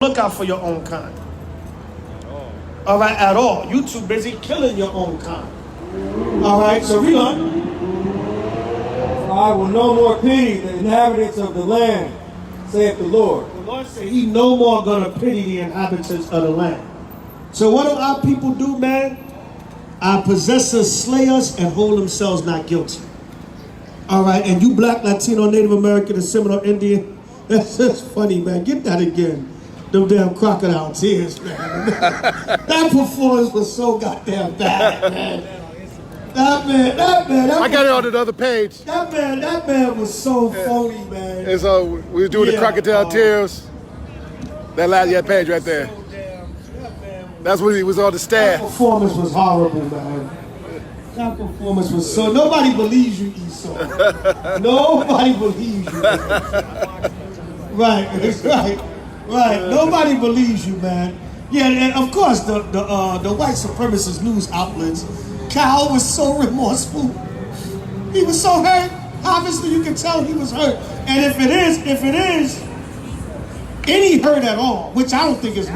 look out for your own kind. All right, at all. You too busy killing your own kind. All right, so read on. I will no more pity the inhabitants of the land, saith the Lord. The Lord said he no more gonna pity the inhabitants of the land. So what do our people do, man? Our possessors slay us and hold themselves not guilty. All right, and you black, Latino, Native American, and Seminole Indian, that's just funny, man. Get that again. Them damn crocodile tears, man. That performance was so goddamn bad, man. That man. I got it on another page. That man was so phony, man. And so we were doing the crocodile tears. That last page right there. That's when he was on the staff. That performance was horrible, man. That performance was so... Nobody believes you, Esau. Nobody believes you. Right. Nobody believes you, man. Yeah, and of course, the white supremacist news outlets, Cal was so remorseful. He was so hurt. Obviously, you can tell he was hurt. And if it is any hurt at all, which I don't think is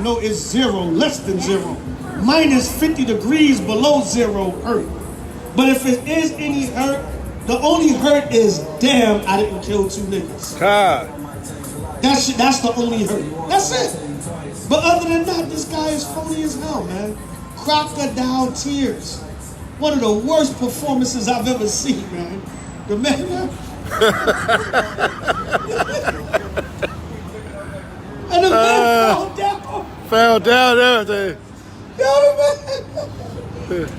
zero, less than zero, minus 50 degrees below zero hurt. But if it is any hurt, the only hurt is, damn, I didn't kill 2 niggas. That's the only hurt. That's it. But other than that, this guy is phony as hell, man. Crocodile tears. One of the worst performances I've ever seen, man. The man. And the man fell down. Fell down, everything.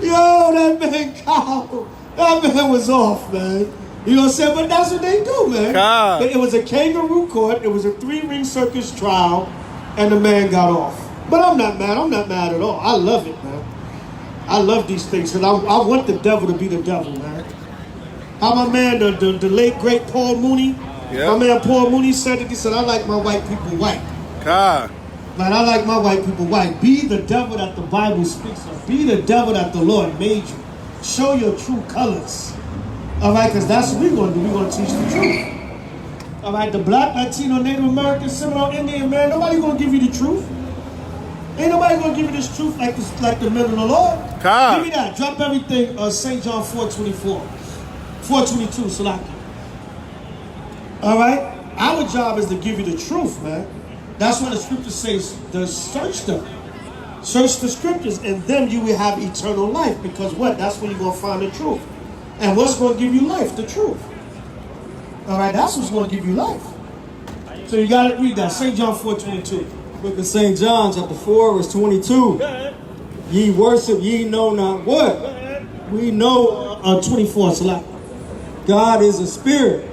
Yo, that man, Kyle. That man was off, man. You know what I'm saying? But that's what they do, man. God. It was a kangaroo court. It was a 3-ring circus trial. And the man got off. But I'm not mad. I'm not mad at all. I love it, man. I love these things. Because I want the devil to be the devil, man. How my man, the late, great Paul Mooney. Yep. My man Paul Mooney said it. He said, I like my white people white. God. Man, I like my white people white. Be the devil that the Bible speaks of. Be the devil that the Lord made you. Show your true colors. All right, because that's what we're going to do. We're going to teach the truth. All right, the black, Latino, Native American, Seminole Indian, man, nobody going to give you the truth. Ain't nobody going to give you this truth like the men of the Lord. God. Give me that. Drop everything, St. John 4:24. 4:22, Salaki. All right? Our job is to give you the truth, man. That's what the scripture says, to search them. Search the scriptures, and then you will have eternal life. Because what? That's where you're going to find the truth. And what's going to give you life? The truth. All right, that's what's going to give you life. So you got to read that. St. John 4:22. Book of St. John, chapter 4, verse 22. Ye worship, ye know not what. We know 24, Salaki. God is a spirit,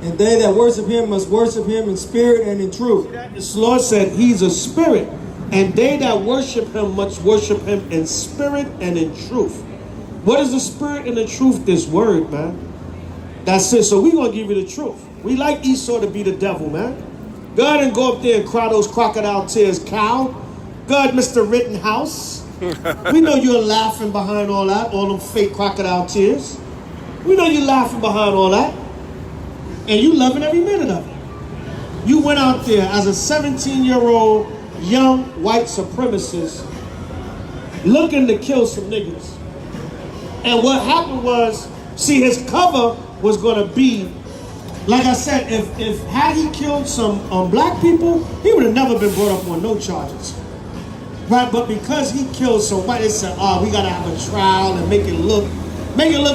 and they that worship him must worship him in spirit and in truth. The Lord said he's a spirit, and they that worship him must worship him in spirit and in truth. What is the spirit and the truth? This word, man. That's it. So we're going to give you the truth. We like Esau to be the devil, man. Go ahead and go up there and cry those crocodile tears, Cal. Go ahead, Mr. Rittenhouse. We know you're laughing behind all that, all them fake crocodile tears. We know you're laughing behind all that. And you loving every minute of it. You went out there as a 17-year-old young white supremacist looking to kill some niggas. And what happened was, see, his cover was going to be, like I said, if had he killed some black people, he would have never been brought up on no charges. Right, but because he killed some white, they said, oh, we got to have a trial and make it look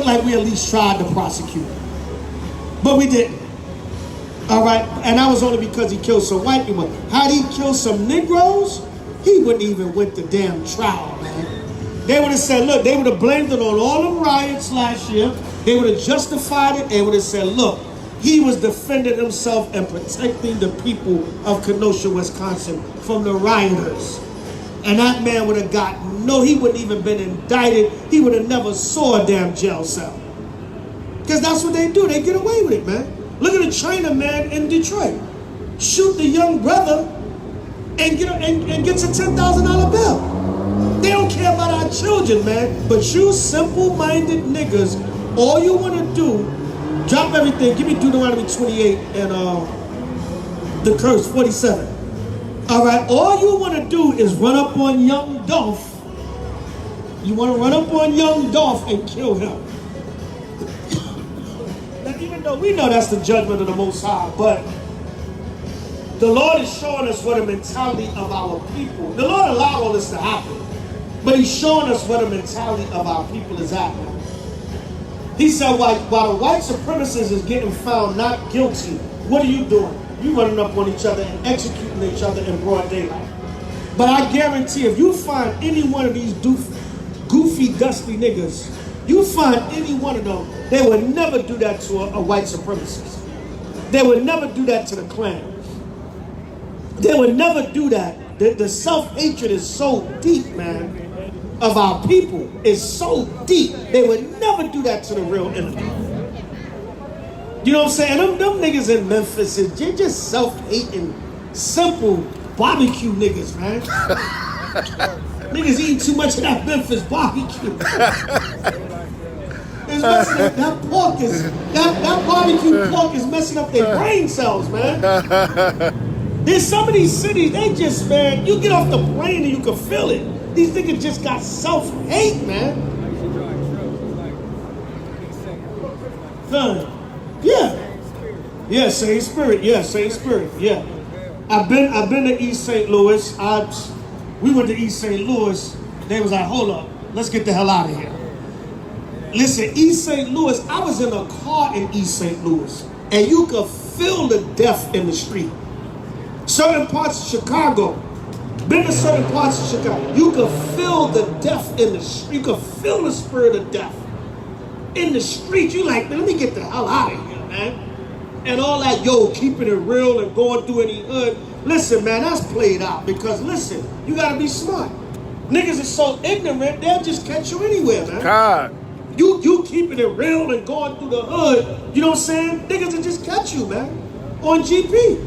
like we at least tried to prosecute him. But we didn't. All right, and that was only because he killed some white people. Had he killed some Negroes, he wouldn't even went the damn trial, man. They would have said, look, they would have blamed it on all them riots last year. They would have justified it and would have said, look, he was defending himself and protecting the people of Kenosha, Wisconsin from the rioters. And that man would have he wouldn't even been indicted. He would have never saw a damn jail cell. Because that's what they do. They get away with it, man. Look at the China man in Detroit. Shoot the young brother and gets a $10,000 bill. They don't care about our children, man. But you simple-minded niggas, all you want to do, drop everything. Give me Deuteronomy 28 and the curse, 47. All right, all you want to do is run up on young Dolph. You want to run up on young Dolph and kill him. Now, even though we know that's the judgment of the Most High, but the Lord is showing us what the mentality of our people. The Lord allowed all this to happen, but He's showing us what the mentality of our people is at. He said, while the white supremacist is getting found not guilty, what are you doing? You running up on each other and executing each other in broad daylight. But I guarantee if you find any one of these goofy, dusty niggas, you find any one of them, they would never do that to a white supremacist. They would never do that to the Klan. They would never do that. The self-hatred is so deep, man, of our people. Is so deep. They would never do that to the real enemy. You know what I'm saying? Them niggas in Memphis, they're just self-hating, simple barbecue niggas, man. Niggas eating too much of that Memphis barbecue. That pork is, that barbecue pork is messing up their brain cells, man. There's some of these cities, they just, man, you get off the plane and you can feel it. These niggas just got self-hate, man. Yeah, same spirit. Yeah, same spirit. Yeah. I've been to East St. Louis. We went to East St. Louis. They was like, hold up, let's get the hell out of here. Listen, East St. Louis, I was in a car in East St. Louis, and you could feel the death in the street. Certain parts of Chicago, been to certain parts of Chicago, you could feel the death in the street. You could feel the spirit of death in the street. You like, man, let me get the hell out of here, man. And all that, keeping it real and going through any hood. Listen, man, that's played out because, listen, you got to be smart. Niggas is so ignorant, they'll just catch you anywhere, man. God. You keeping it real and going through the hood, you know what I'm saying? Niggas will just catch you, man, on GP.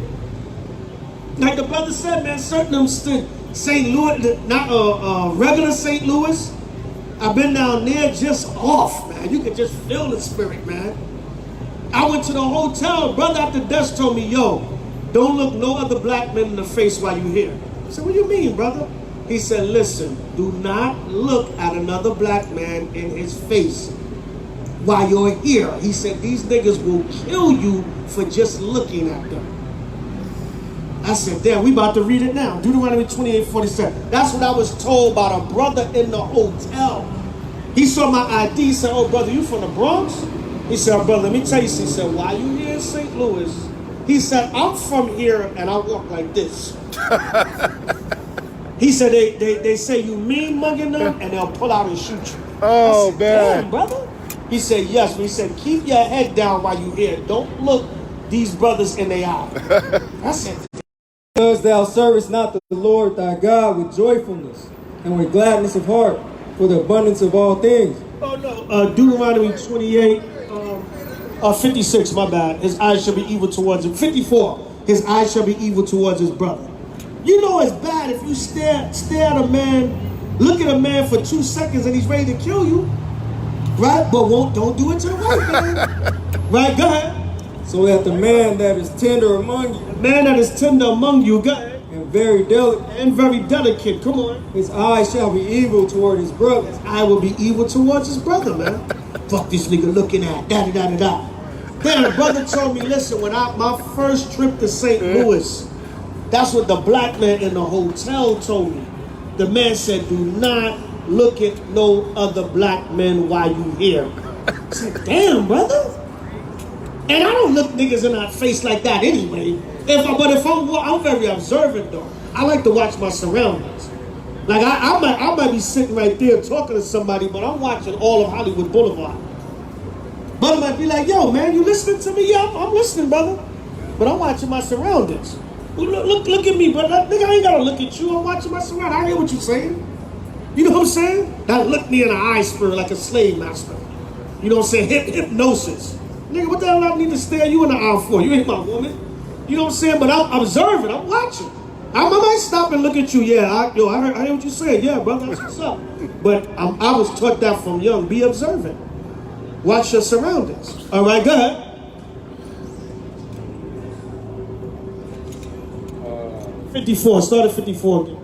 Like the brother said, man, certain of them St. Louis, not regular St. Louis. I've been down there just off, man. You can just feel the spirit, man. I went to the hotel. Brother at the desk told me, yo, don't look no other black men in the face while you here. I said, what do you mean, brother? He said, listen, do not look at another black man in his face while you're here. He said, these niggas will kill you for just looking at them. I said, damn, we about to read it now. Deuteronomy 28:47. That's what I was told by a brother in the hotel. He saw my ID. He said, oh, brother, you from the Bronx? He said, oh, brother, let me tell you. He said, why you here in St. Louis? He said, I'm from here and I walk like this. He said, they say you mean mugging them and they'll pull out and shoot you. Oh, I said, man. damn, brother. He said, yes. But he said, keep your head down while you here. Don't look these brothers in their eye. I said, Because thou servest not the Lord thy God with joyfulness and with gladness of heart for the abundance of all things. oh, no. Deuteronomy 28, 56, my bad. His eyes shall be evil towards him. 54, his eyes shall be evil towards his brother. You know it's bad if you stare at a man, look at a man for 2 seconds and he's ready to kill you. Right? But don't do it to the white man. Right? Go ahead. So that the man that is tender among you, The man that is tender among you, go ahead. and very delicate, And very delicate. Come on. his eye shall be evil toward his brother. I will be evil towards his brother, man. Fuck this nigga looking at. Da-da-da-da-da. Then the brother told me, listen, when my first trip to St. Louis, that's what the black man in the hotel told me. The man said, do not look at no other black men while you here. I said, damn, brother. And I don't look niggas in our face like that anyway. I'm very observant though. I like to watch my surroundings. Like I might be sitting right there talking to somebody, but I'm watching all of Hollywood Boulevard. Brother might be like, yo, man, you listening to me? Yeah, I'm listening, brother. But I'm watching my surroundings. Look at me, brother. Nigga, I ain't gotta look at you. I'm watching my surroundings. I hear what you're saying. You know what I'm saying? That look me in the eye spirit like a slave master. You know what I'm saying? Hypnosis. Nigga, what the hell I need to stare you in the eye for? You ain't my woman. You know what I'm saying? But I'm observing. I'm watching. I might stop and look at you. Yeah, I heard what you said. Yeah, brother, that's what's up. But I was taught that from young. Be observant. Watch your surroundings. All right, go ahead. 54. Start at 54 again.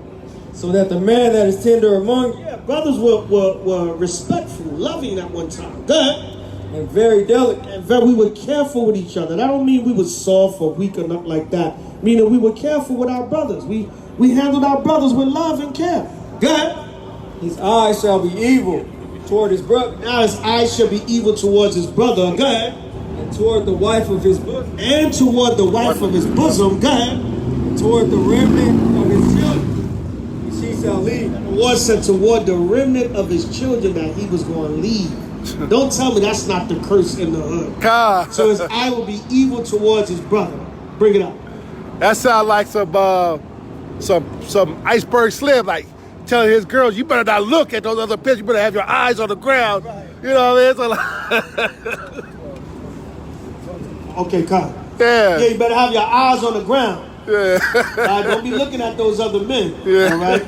So that the man that is tender among you, Yeah, brothers were respectful, loving at one time. Good. and very delicate, And we were careful with each other. That don't mean we were soft or weak or nothing like that. Meaning we were careful with our brothers. We handled our brothers with love and care. Good. his eyes shall be evil toward his brother, Now his eyes shall be evil towards his brother. Good. and toward the wife of his bosom, And toward the wife of his bosom. Good. and toward the remnant of his children, which he shall lead. The Lord said toward the remnant of his children that he was going to leave. Don't tell me that's not the curse in the hood. God. So his eye will be evil towards his brother. Bring it up. That sounds like some iceberg slim, like telling his girls, you better not look at those other pictures. You better have your eyes on the ground. You know what I mean? Okay, Kyle. Yeah. Yeah, you better have your eyes on the ground. Yeah. Don't be looking at those other men. Yeah. All right?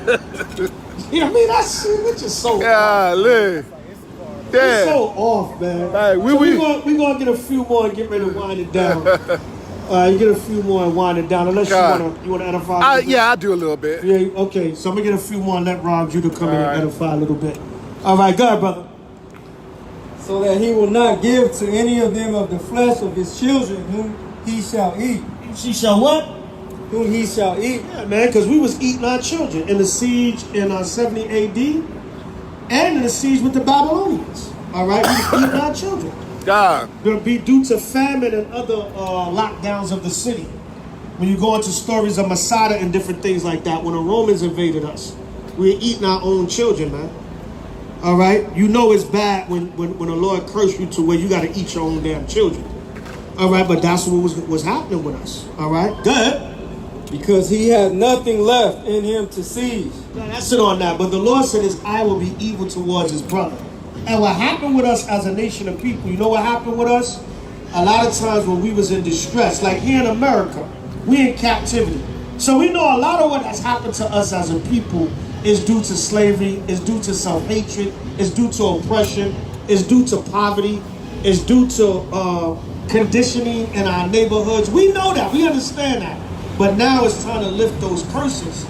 You know what I mean? That's just so off. Golly. It's Yeah. so off, man. Right, We're going to get a few more and get ready to wind it down. You get a few more and wind it down. Unless God. you want to edify. Yeah, I do a little bit. Yeah, okay. So I'm going to get a few more and let Rob Judah come in All right. and edify a little bit. All right, go ahead, brother. So that he will not give to any of them of the flesh of his children whom he shall eat. She shall what? Whom he shall eat. Yeah, man, because we was eating our children in the siege in 70 A.D. and in the siege with the Babylonians. All right, we was eating our children. God. Going to be due to famine and other lockdowns of the city. When you go into stories of Masada and different things like that, when the Romans invaded us, we were eating our own children, man. All right, you know it's bad when the Lord cursed you to where you got to eat your own damn children. All right, but that's what was happening with us. All right, good. Because he had nothing left in him to seize. Now, that's it on that. But the Lord said his eye will be evil towards his brother. And what happened with us as a nation of people, you know what happened with us? A lot of times when we was in distress, like here in America, we in captivity. So we know a lot of what has happened to us as a people is due to slavery, is due to self-hatred, is due to oppression, is due to poverty, is due to conditioning in our neighborhoods. We know that, we understand that. But now it's time to lift those curses.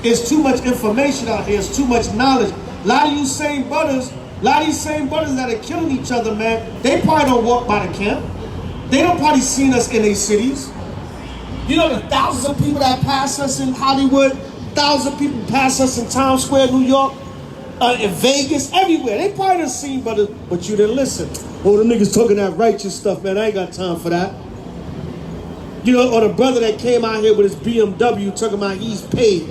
It's too much information out here, it's too much knowledge. A lot of you same brothers, that are killing each other, man, they probably don't walk by the camp. They don't probably seen us in their cities. You know the thousands of people that pass us in Hollywood, thousands of people pass us in Times Square, New York, in Vegas, everywhere. They probably done seen brothers, but you didn't listen. Oh, the niggas talking that righteous stuff, man. I ain't got time for that. You know, or the brother that came out here with his BMW talking about he's paid.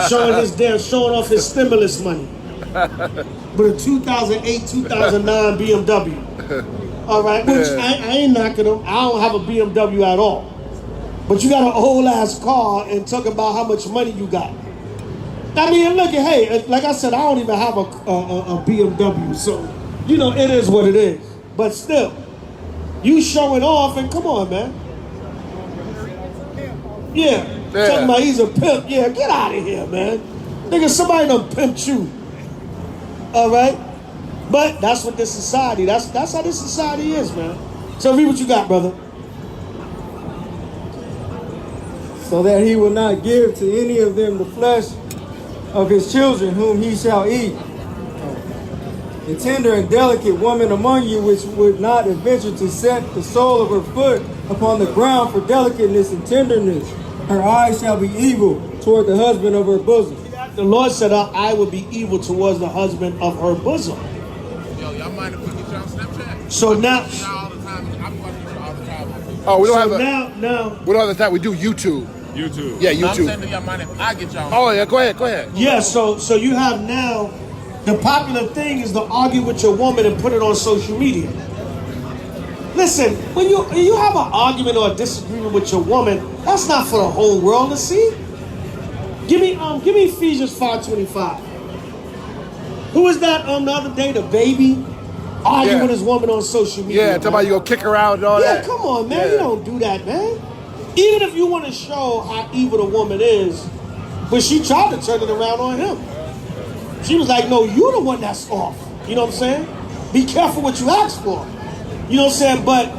showing off his stimulus money. But a 2008, 2009 BMW. All right, which I ain't knocking them. I don't have a BMW at all. But you got an old ass car and talking about how much money you got. I mean, look at, hey, like I said, I don't even have a BMW. So, you know, it is what it is. But still, you showing off and come on, man. Yeah. Talking about he's a pimp. Yeah, get out of here, man. Nigga, somebody done pimped you. All right? But that's what this society, that's how this society is, man. So read what you got, brother. So that he will not give to any of them the flesh of his children whom he shall eat. A tender and delicate woman among you which would not adventure to set the sole of her foot upon the ground for delicateness and tenderness. Her eyes shall be evil toward the husband of her bosom. The Lord said her eye would be evil towards the husband of her bosom. Yo, y'all mind if we get y'all Snapchat? So now, All the time. I'm watching you all the time. Oh, we don't have now. we don't have the time. We do YouTube. YouTube. Yeah, I'm YouTube. saying to y'all mind if I get y'all. Oh yeah, go ahead. Yeah, so you have now, the popular thing is to argue with your woman and put it on social media. Listen, when you have an argument or a disagreement with your woman, that's not for the whole world to see. Give me Ephesians 5:25. Who was that the other day? The baby arguing with his woman on social media. Yeah, talking about you gonna kick her out and all that. Yeah, come on, man. You don't do that, man. Even if you want to show how evil the woman is, but she tried to turn it around on him. She was like, no, you're the one that's off. You know what I'm saying? Be careful what you ask for. You know what I'm saying? But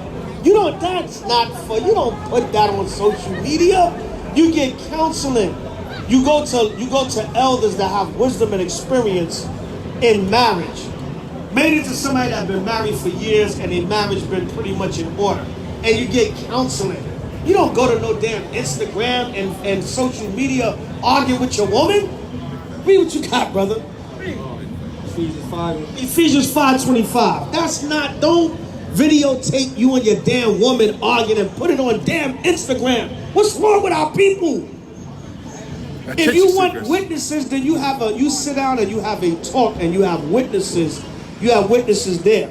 you don't put that on social media. You get counseling. You go to elders that have wisdom and experience in marriage. Maybe to somebody that's been married for years and their marriage been pretty much in order. And you get counseling. You don't go to no damn Instagram and social media arguing with your woman. Read what you got, brother. Ephesians 5. Ephesians 5:25. That's not, don't videotape you and your damn woman arguing and put it on damn Instagram. What's wrong with our people? If you want witnesses, then you sit down and you have a talk and you have witnesses. You have witnesses there.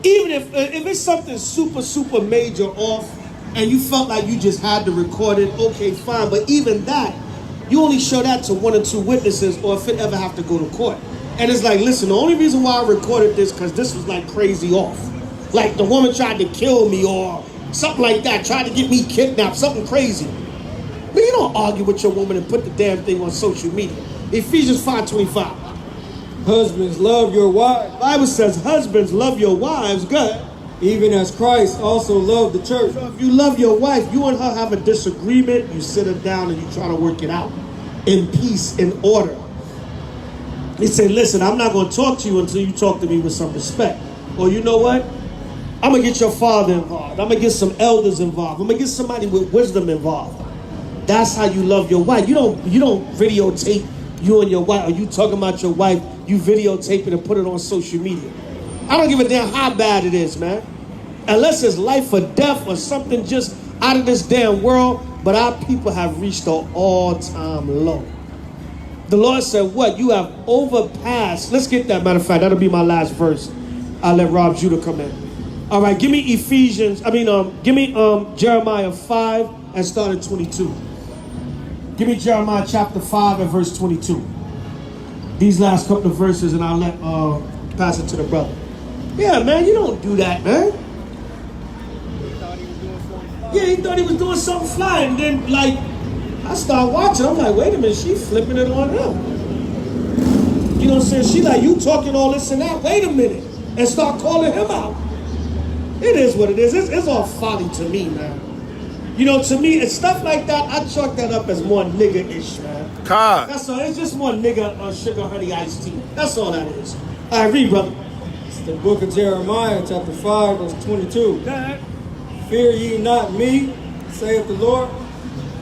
Even if it's something super major off and you felt like you just had to record it, okay, fine. But even that, you only show that to 1 or 2 witnesses, or if it ever have to go to court. And it's like, listen, the only reason why I recorded this because this was like crazy off. Like the woman tried to kill me or something like that, tried to get me kidnapped, something crazy. But you don't argue with your woman and put the damn thing on social media. Ephesians 5:25. Husbands, love your wives. The Bible says, husbands, love your wives. Good. Even as Christ also loved the church. So if you love your wife, you and her have a disagreement, you sit her down and you try to work it out in peace, in order. He said, listen, I'm not going to talk to you until you talk to me with some respect. Or you know what? I'm going to get your father involved. I'm going to get some elders involved. I'm going to get somebody with wisdom involved. That's how you love your wife. You don't videotape you and your wife, or you talking about your wife, you videotape it and put it on social media. I don't give a damn how bad it is, man. Unless it's life or death or something just out of this damn world. But our people have reached an all-time low. The Lord said, what? You have overpassed. Let's get that. Matter of fact, that'll be my last verse. I'll let Rob Judah come in. All right, give me Jeremiah 5 and start at 22. Give me Jeremiah chapter 5 and verse 22. These last couple of verses, and I'll let pass it to the brother. Yeah, man, you don't do that, man. Yeah, he thought he was doing something fly, and then, like, I start watching. I'm like, wait a minute, she flipping it on him. You know what I'm saying? She like, you talking all this and that. Wait a minute, and start calling him out. It is what it is. It's all folly to me, man. You know, to me, it's stuff like that. I chalk that up as more nigga-ish, man. God. That's all. It's just more nigga sugar honey iced tea. That's all that is. All right, read, brother. It's the book of Jeremiah, chapter 5, verse 22. Go ahead. Fear ye not me, saith the Lord.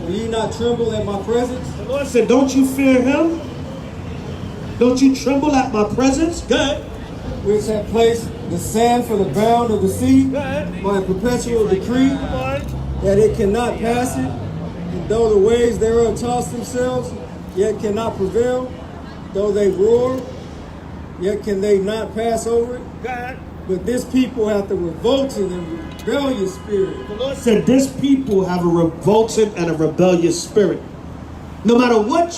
Will ye not tremble at my presence? The Lord said, don't you fear him? Don't you tremble at my presence? Go ahead. Which have placed the sand for the bound of the sea Go ahead. by a perpetual decree, that it cannot pass it, and though the waves thereof toss themselves, yet cannot prevail. Though they roar, yet can they not pass over it. Go ahead. But this people hath a revolting and rebellious spirit. The Lord said, this people have a revolting and a rebellious spirit. No matter what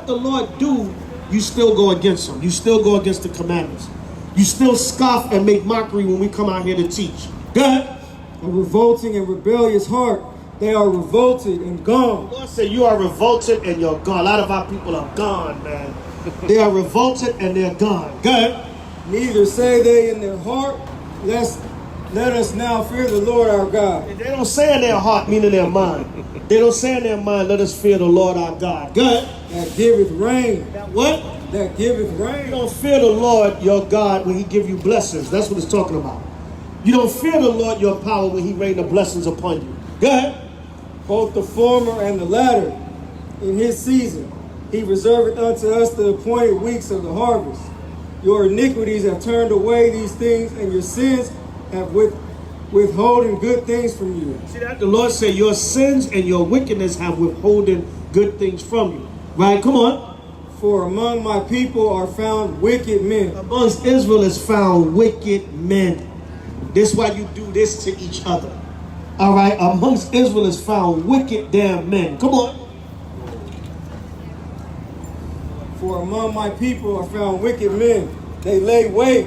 the Lord do, you still go against him. You still go against the commandments. You still scoff and make mockery when we come out here to teach. Go ahead. A revolting and rebellious heart. They are revolted and gone. The Lord said, you are revolted and you're gone. A lot of our people are gone, man. They are revolted and they're gone. Go ahead. Neither say they in their heart, let us now fear the Lord our God. They don't say in their heart, meaning their mind. They don't say in their mind, let us fear the Lord our God. Go ahead. That giveth rain. That what? That giveth You rain. don't fear the Lord your God when he give you blessings. That's what it's talking about. You don't fear the Lord your power when he rain the blessings upon you. Go ahead. Both the former and the latter in his season. He reserveth unto us the appointed weeks of the harvest. Your iniquities have turned away these things, and your sins have withholding good things from you. See that? The Lord said your sins and your wickedness have withholding good things from you. Right? Come on. For among my people are found wicked men. Amongst Israel is found wicked men. This is why you do this to each other. All right? Amongst Israel is found wicked damn men. Come on. For among my people are found wicked men. They lay wait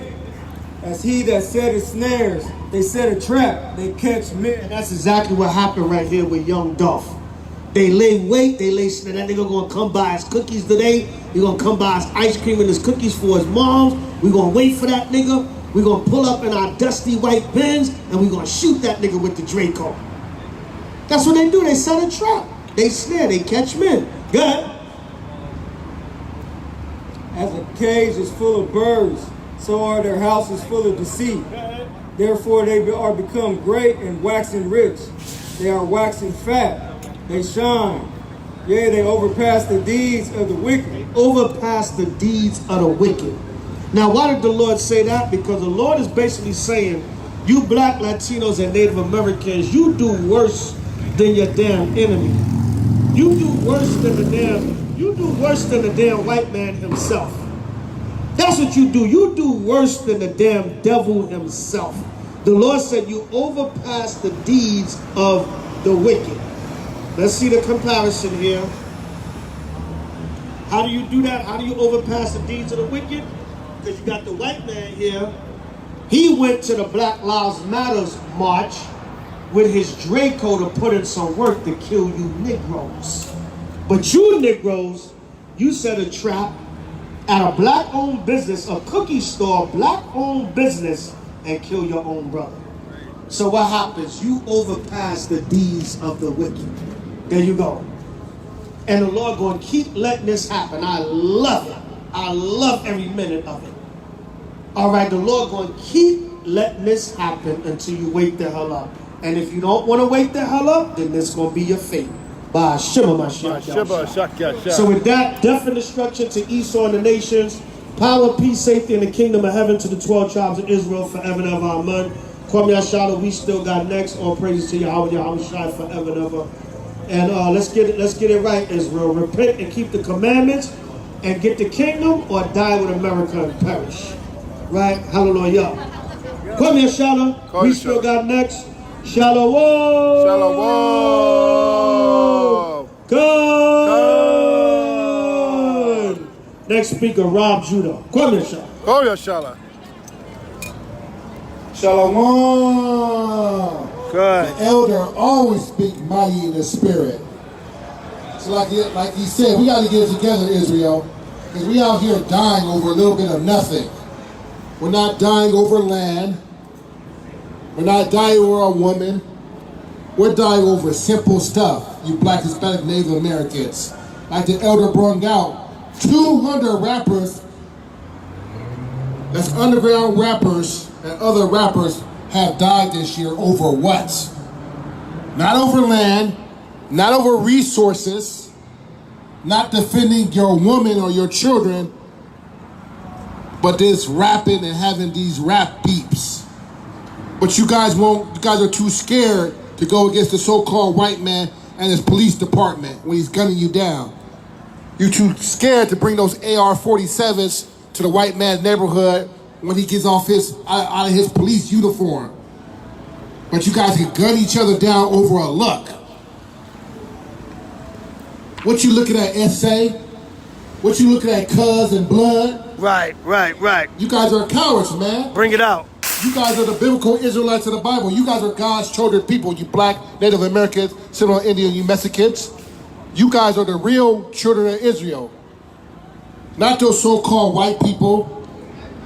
as he that setteth snares. They set a trap. They catch men. And that's exactly what happened right here with young Dolph. They lay wait. They lay snare. That nigga gonna come buy his cookies today. He gonna come buy his ice cream and his cookies for his moms. We gonna wait for that nigga. We gonna pull up in our dusty white Benz and we gonna shoot that nigga with the Draco. That's what they do. They set a trap. They snare, they catch men. Good. As a cage is full of birds, so are their houses full of deceit. Therefore they are become great and waxing rich. They are waxing fat. They shine. Yea, they overpass the deeds of the wicked. Overpass the deeds of the wicked. Now, why did the Lord say that? Because the Lord is basically saying, you black Latinos and Native Americans, you do worse than your damn enemy. You do worse than the damn white man himself. That's what you do. You do worse than the damn devil himself. The Lord said you overpass the deeds of the wicked. Let's see the comparison here. How do you do that? How do you overpass the deeds of the wicked? Because you got the white man here. He went to the Black Lives Matters march with his Draco to put in some work to kill you Negroes. But you Negroes, you set a trap at a black-owned business, a cookie store, black-owned business, and kill your own brother. So what happens? You overpass the deeds of the wicked. There you go. And the Lord going to keep letting this happen. I love it. I love every minute of it. All right, the Lord going to keep letting this happen until you wake the hell up. And if you don't want to wake the hell up, then this going to be your fate. By Shema Mashiach. So with that, death and destruction to Esau and the nations, power, peace, safety, and the kingdom of heaven to the 12 tribes of Israel forever and ever. Amen. Kwame Yashala, we still got next. All praises to Yahweh, Yahweh Shai forever and ever. And let's get it right, Israel. Repent and keep the commandments and get the kingdom, or die with America and perish. Right? Hallelujah. Kwame Yashala, we still got next. Shalom. Shalom. Good. Next speaker, Rob Judah. Kwame Yashala. Oh, Yashala. Shalom. Good. The elder always speak mighty in the spirit. So like he said, we got to get it together, Israel. Because we out here dying over a little bit of nothing. We're not dying over land. We're not dying over a woman. We're dying over simple stuff, you black, Hispanic, Native Americans. Like the elder brung out, 200 rappers, that's underground rappers and other rappers, have died this year over what? Not over land, not over resources, not defending your woman or your children, but this rapping and having these rap beeps. But you guys are too scared to go against the so-called white man and his police department when he's gunning you down. You're too scared to bring those AR-47s to the white man's neighborhood when he gets off out of his police uniform. But you guys can gun each other down over a luck. What you looking at, SA? What you looking at, Cuz and Blood? Right. You guys are cowards, man. Bring it out. You guys are the biblical Israelites of the Bible. You guys are God's chosen people, you black, Native Americans, Seminole Indian, you Mexicans. You guys are the real children of Israel. Not those so-called white people,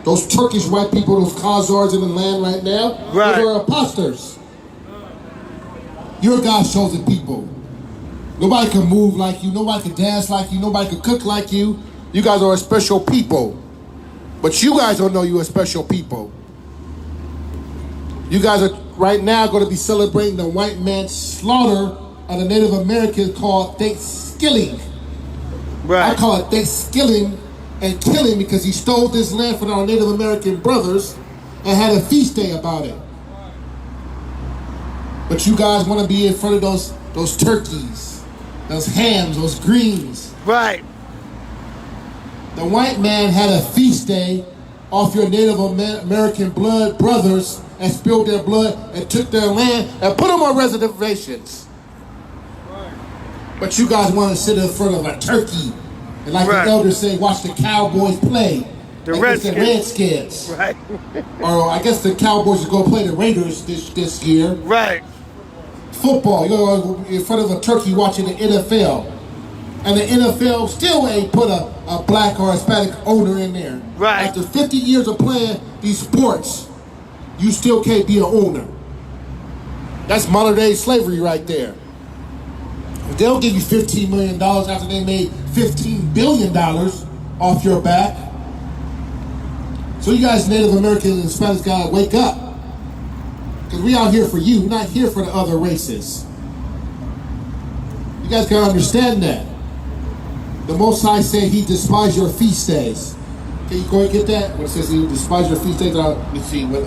those Turkish white people, those Khazars in the land right now. Right. Those are imposters. You're God's chosen people. Nobody can move like you. Nobody can dance like you. Nobody can cook like you. You guys are a special people. But you guys don't know you're a special people. You guys are right now going to be celebrating the white man's slaughter of the Native Americans called Thanksgiving. Right. I call it Thanksgiving and killing because he stole this land from our Native American brothers and had a feast day about it. But you guys want to be in front of those turkeys, those hams, those greens. Right. The white man had a feast day off your Native American blood brothers and spilled their blood and took their land and put them on reservations. Right. But you guys want to sit in front of a turkey and like the elders say, watch the Cowboys play. The Redskins. Right. Or I guess the Cowboys are going to play the Raiders this year. Right. Football, you're in front of a turkey watching the NFL. And the NFL still ain't put a black or Hispanic owner in there. Right. After 50 years of playing these sports, you still can't be an owner. That's modern day slavery right there. If they'll give you $15 million after they made $15 billion off your back. So you guys Native Americans and Hispanics gotta wake up. Because we out here for you, we're not here for the other races. You guys gotta understand that. The Most High said he despised your feast days. Can you go and get that? What it says he despised your feast days? Let me see what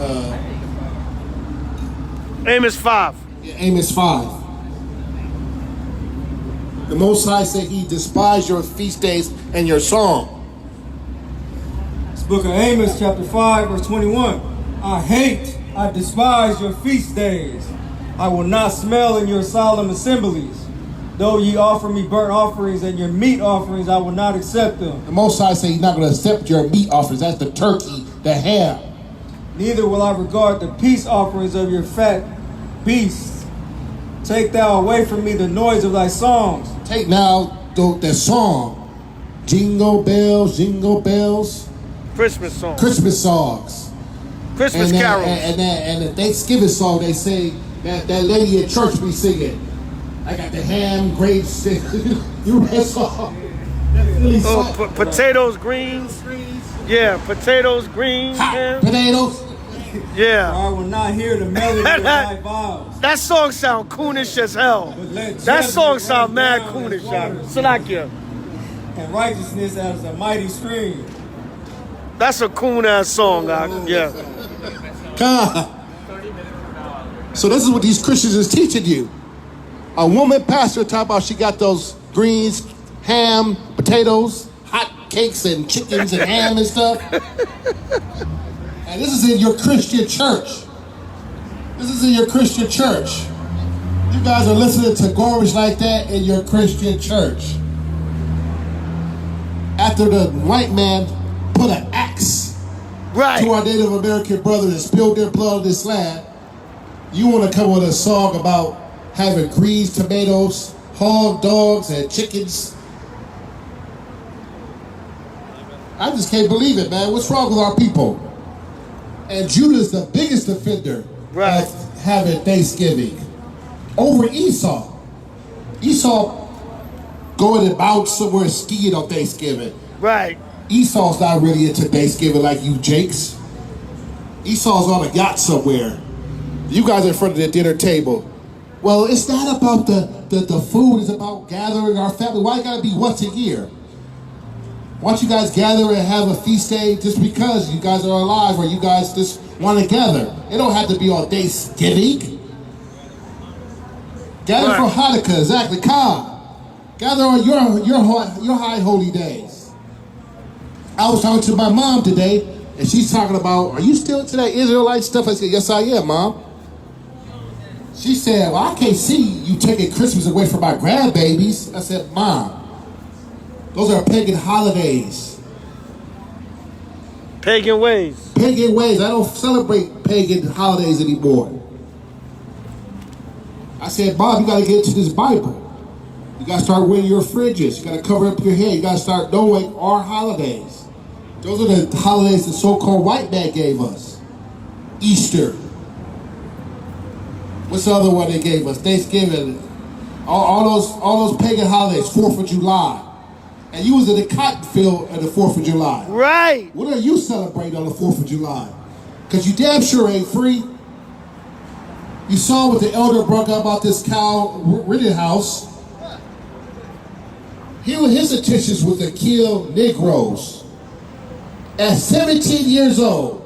Amos 5. Yeah, Amos 5. The Most High said he despised your feast days and your song. This book of Amos, chapter 5, verse 21. I despise your feast days. I will not smell in your solemn assemblies. Though ye offer me burnt offerings and your meat offerings, I will not accept them. The Most High said he's not going to accept your meat offerings. That's the turkey, the ham. Neither will I regard the peace offerings of your fat beasts. Take thou away from me the noise of thy songs. Take now the song. Jingle bells, jingle bells. Christmas songs. Christmas songs. Christmas carols. And the Thanksgiving song they sing, that lady at church be singing. I got the ham, grapes, you read that song. Potatoes, greens. Yeah, potatoes, greens. Hot potatoes. Yeah. I will not hear the melody of thy vows. That song sound coonish as hell. That song sound mad coonish. Salakia. And righteousness as a mighty stream. That's a coon ass song. Yeah. God. So this is what these Christians is teaching you. A woman pastor talk about she got those greens, ham, potatoes, hot cakes and chickens and ham and stuff. And this is in your Christian church. This is in your Christian church. You guys are listening to garbage like that in your Christian church. After the white man put an axe to our Native American brothers and spilled their blood on this land, you want to come with a song about having greens, tomatoes, hog dogs, and chickens. I just can't believe it, man. What's wrong with our people? And Judah's the biggest offender of having Thanksgiving over Esau. Esau going about somewhere skiing on Thanksgiving. Right. Esau's not really into Thanksgiving like you Jakes. Esau's on a yacht somewhere. You guys are in front of the dinner table. Well, it's not about the food, it's about gathering our family. Why it gotta be once a year? Why don't you guys gather and have a feast day just because you guys are alive or you guys just want to gather? It don't have to be on Thanksgiving. Gather for Hanukkah, exactly. Gather on your high holy days. I was talking to my mom today, and she's talking about, are you still into that Israelite stuff? I said, yes, I am, Mom. She said, well, I can't see you taking Christmas away from my grandbabies. I said, Mom, those are pagan holidays. Pagan ways. Pagan ways. I don't celebrate pagan holidays anymore. I said, Bob, you got to get into this Bible. You got to start wearing your fringes. You got to cover up your head. You got to start knowing our holidays. Those are the holidays the so-called white man gave us. Easter. What's the other one they gave us? Thanksgiving. All those pagan holidays. 4th of July. And you was in the cotton field at the 4th of July. Right. What are you celebrating on the 4th of July? Because you damn sure ain't free. You saw what the elder brought up about this Kyle Rittenhouse. His intentions was to kill Negroes. At 17 years old.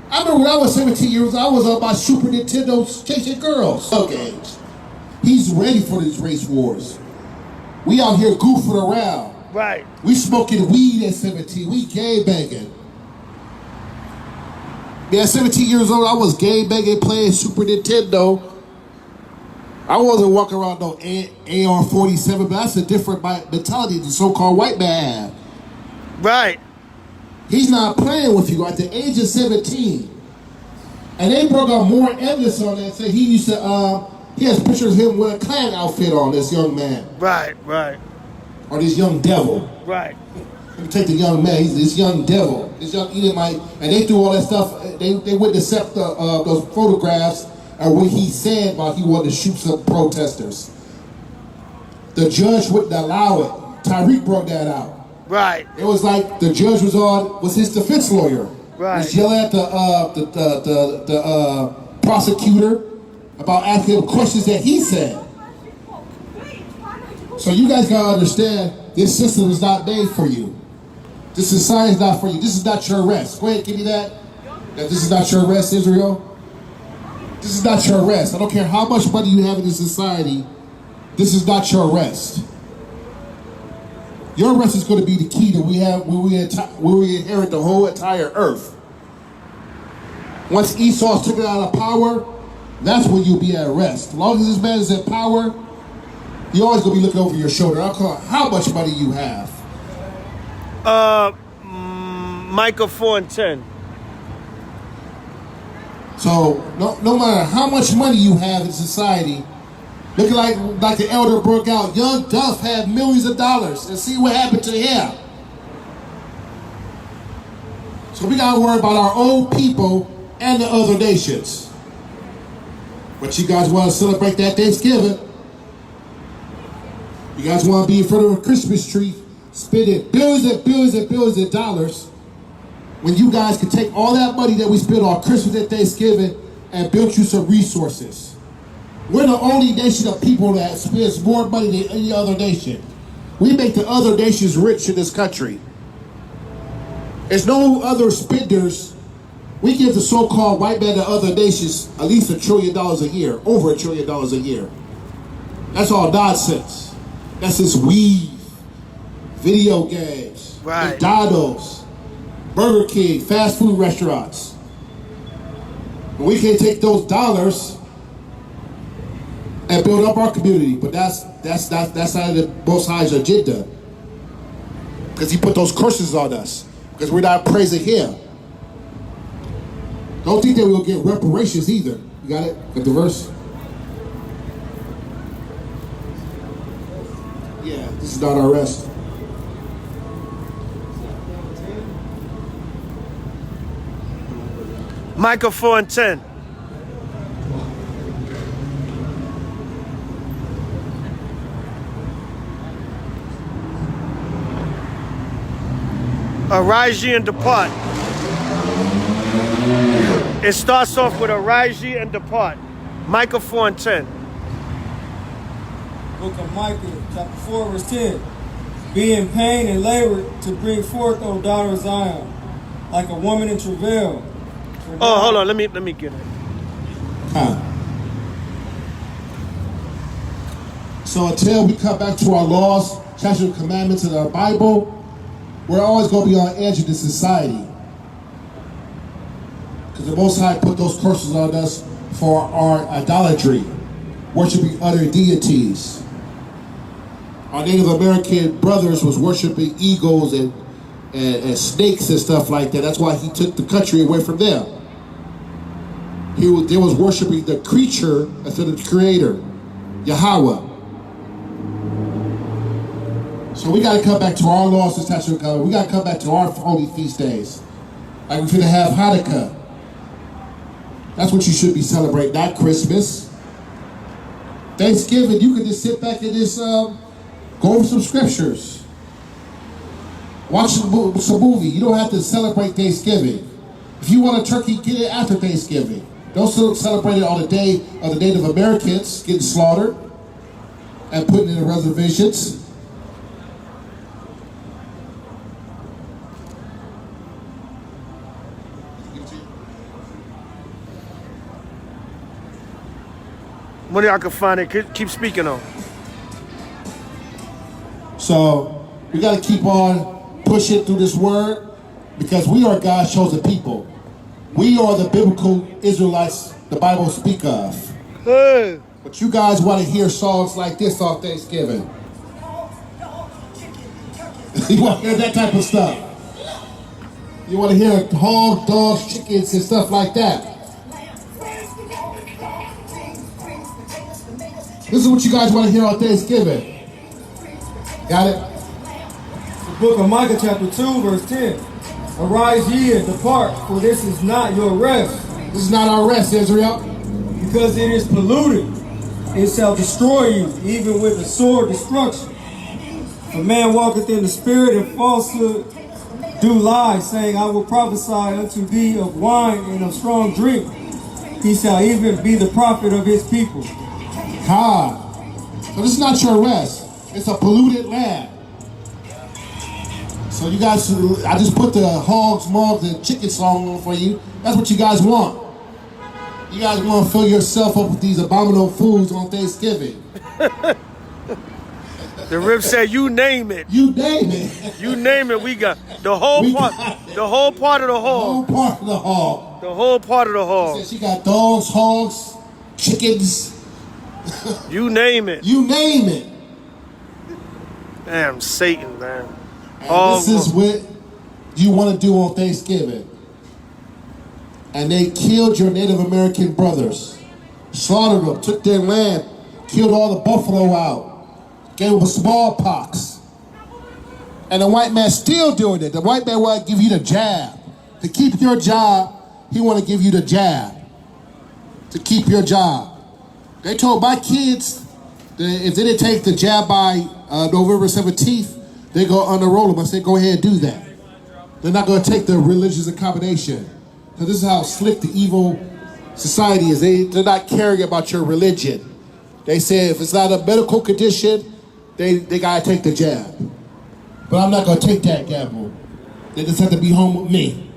I remember when I was 17 years old, I was on my Super Nintendo chasing girls. Games. He's ready for these race wars. We out here goofing around. Right. We smoking weed at 17. We gay banging. Yeah, at 17 years old, I was gay banging playing Super Nintendo. I wasn't walking around no AR-47, but that's a different mentality the so-called white man have. Right. He's not playing with you at the age of 17. And they brought out more evidence on that. Say he used to, he has pictures of him with a Klan outfit on, this young man. Right, right. Or this young devil. Right. Let me take the young man, he's this young devil, this young Edomite, and they threw all that stuff, they went to accept those photographs of what he said while he wanted to shoot some protesters. the judge wouldn't allow it. Tyreek brought that out. Right. It was like the judge was his defense lawyer. Right. Was yelling at the prosecutor about asking him questions that he said. So you guys gotta understand, this system is not made for you. This society is not for you. This is not your rest. Go ahead, give me that. That this is not your rest, Israel. This is not your rest. I don't care how much money you have in this society. This is not your rest. Your rest is going to be the key that we have when we inherit the whole entire earth. Once Esau's taken out of power, that's when you'll be at rest. As long as this man is in power, you're always going to be looking over your shoulder. I'll call how much money you have. Micah 4:10. So no matter how much money you have in society, looking like the elder broke out, young Duff had millions of dollars, and see what happened to him. So we gotta worry about our own people and the other nations. But you guys want to celebrate that Thanksgiving? You guys want to be in front of a Christmas tree, spending billions and billions and billions of dollars, when you guys could take all that money that we spent on Christmas and Thanksgiving and build you some resources. We're the only nation of people that spends more money than any other nation. We make the other nations rich in this country. There's no other spenders. We give the so-called white man to other nations at least $1 trillion a year, over $1 trillion a year. That's all nonsense. That's just weed, video games, Right. McDonald's, Burger King, fast food restaurants. And we can't take those dollars and build up our community, but that's not the Most High's agenda, because He put those curses on us because we're not praising Him. Don't think that we'll get reparations either. You got it? Got the verse? Yeah, this is not our rest. Micah 4:10. Arise ye and depart. It starts off with arise ye and depart. Micah 4:10. Book of Micah, chapter 4, verse 10. Be in pain and labor to bring forth, O daughter of Zion, like a woman in travail. Oh, hold on. Let me get it. So until we come back to our laws, statutes, and commandments in our Bible, we're always going to be on edge of this society. Because the Most High put those curses on us for our idolatry, worshiping other deities. Our Native American brothers was worshiping eagles and snakes and stuff like that. That's why He took the country away from them. They was worshiping the creature instead of the Creator, Yahweh. So we got to come back to our laws and statutes of God. We got to come back to our holy feast days. Like we're going to have Hanukkah. That's what you should be celebrating, not Christmas. Thanksgiving, you can just sit back and just go over some scriptures. Watch some movie. You don't have to celebrate Thanksgiving. If you want a turkey, get it after Thanksgiving. Don't celebrate it on the day of the Native Americans getting slaughtered and put in the reservations. What y'all can find it. Keep speaking on. So we got to keep on pushing through this word, because we are God's chosen people. We are the biblical Israelites the Bible speak of. Hey. But you guys want to hear songs like this on Thanksgiving. You want to hear that type of stuff. You want to hear hogs, dogs, chickens, and stuff like that. This is what you guys want to hear on Thanksgiving. Got it? The book of Micah, chapter 2, verse 10. Arise ye and depart, for this is not your rest. This is not our rest, Israel. Because it is polluted. it shall destroy you, even with a sword destruction. If a man walketh in the spirit and falsehood do lie, saying, I will prophesy unto thee of wine and of strong drink, he shall even be the prophet of his people. God. So this is not your rest. It's a polluted land. So you guys, I just put the hogs, mug, the chicken song on for you. That's what you guys want. You guys want to fill yourself up with these abominable foods on Thanksgiving. The Rip said, you name it. You name it. You name it, we got the whole part. The whole part of the The whole hog. part of the hog. The whole part of the hog. Said she got dogs, hogs, chickens. You name it. You name it. Damn, Satan, man. And this is what you want to do on Thanksgiving. And they killed your Native American brothers. Slaughtered them, took their land, killed all the buffalo out. Gave them smallpox. And the white man's still doing it. The white man want to give you the jab. To keep your job, he want to give you the jab. To keep your job. They told my kids that if they didn't take the jab by November 17th, they go unenroll them. I said, go ahead and do that. They're not going to take the religious accommodation. So this is how slick the evil society is. They're not caring about your religion. They say if it's not a medical condition, they got to take the jab. But I'm not going to take that gamble. They just have to be home with me.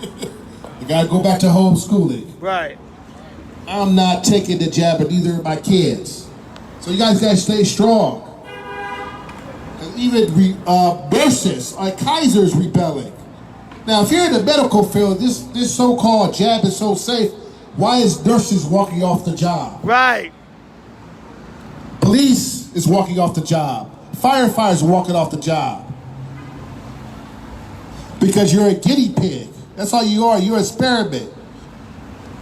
You got to go back to homeschooling. Right. I'm not taking the jab, but neither are my kids. So you guys got to stay strong. And even nurses, Kaiser's rebelling. Now, if you're in the medical field, this so-called jab is so safe, why is nurses walking off the job? Right. Police is walking off the job. Firefighters are walking off the job. Because you're a guinea pig. That's all you are. You're an experiment.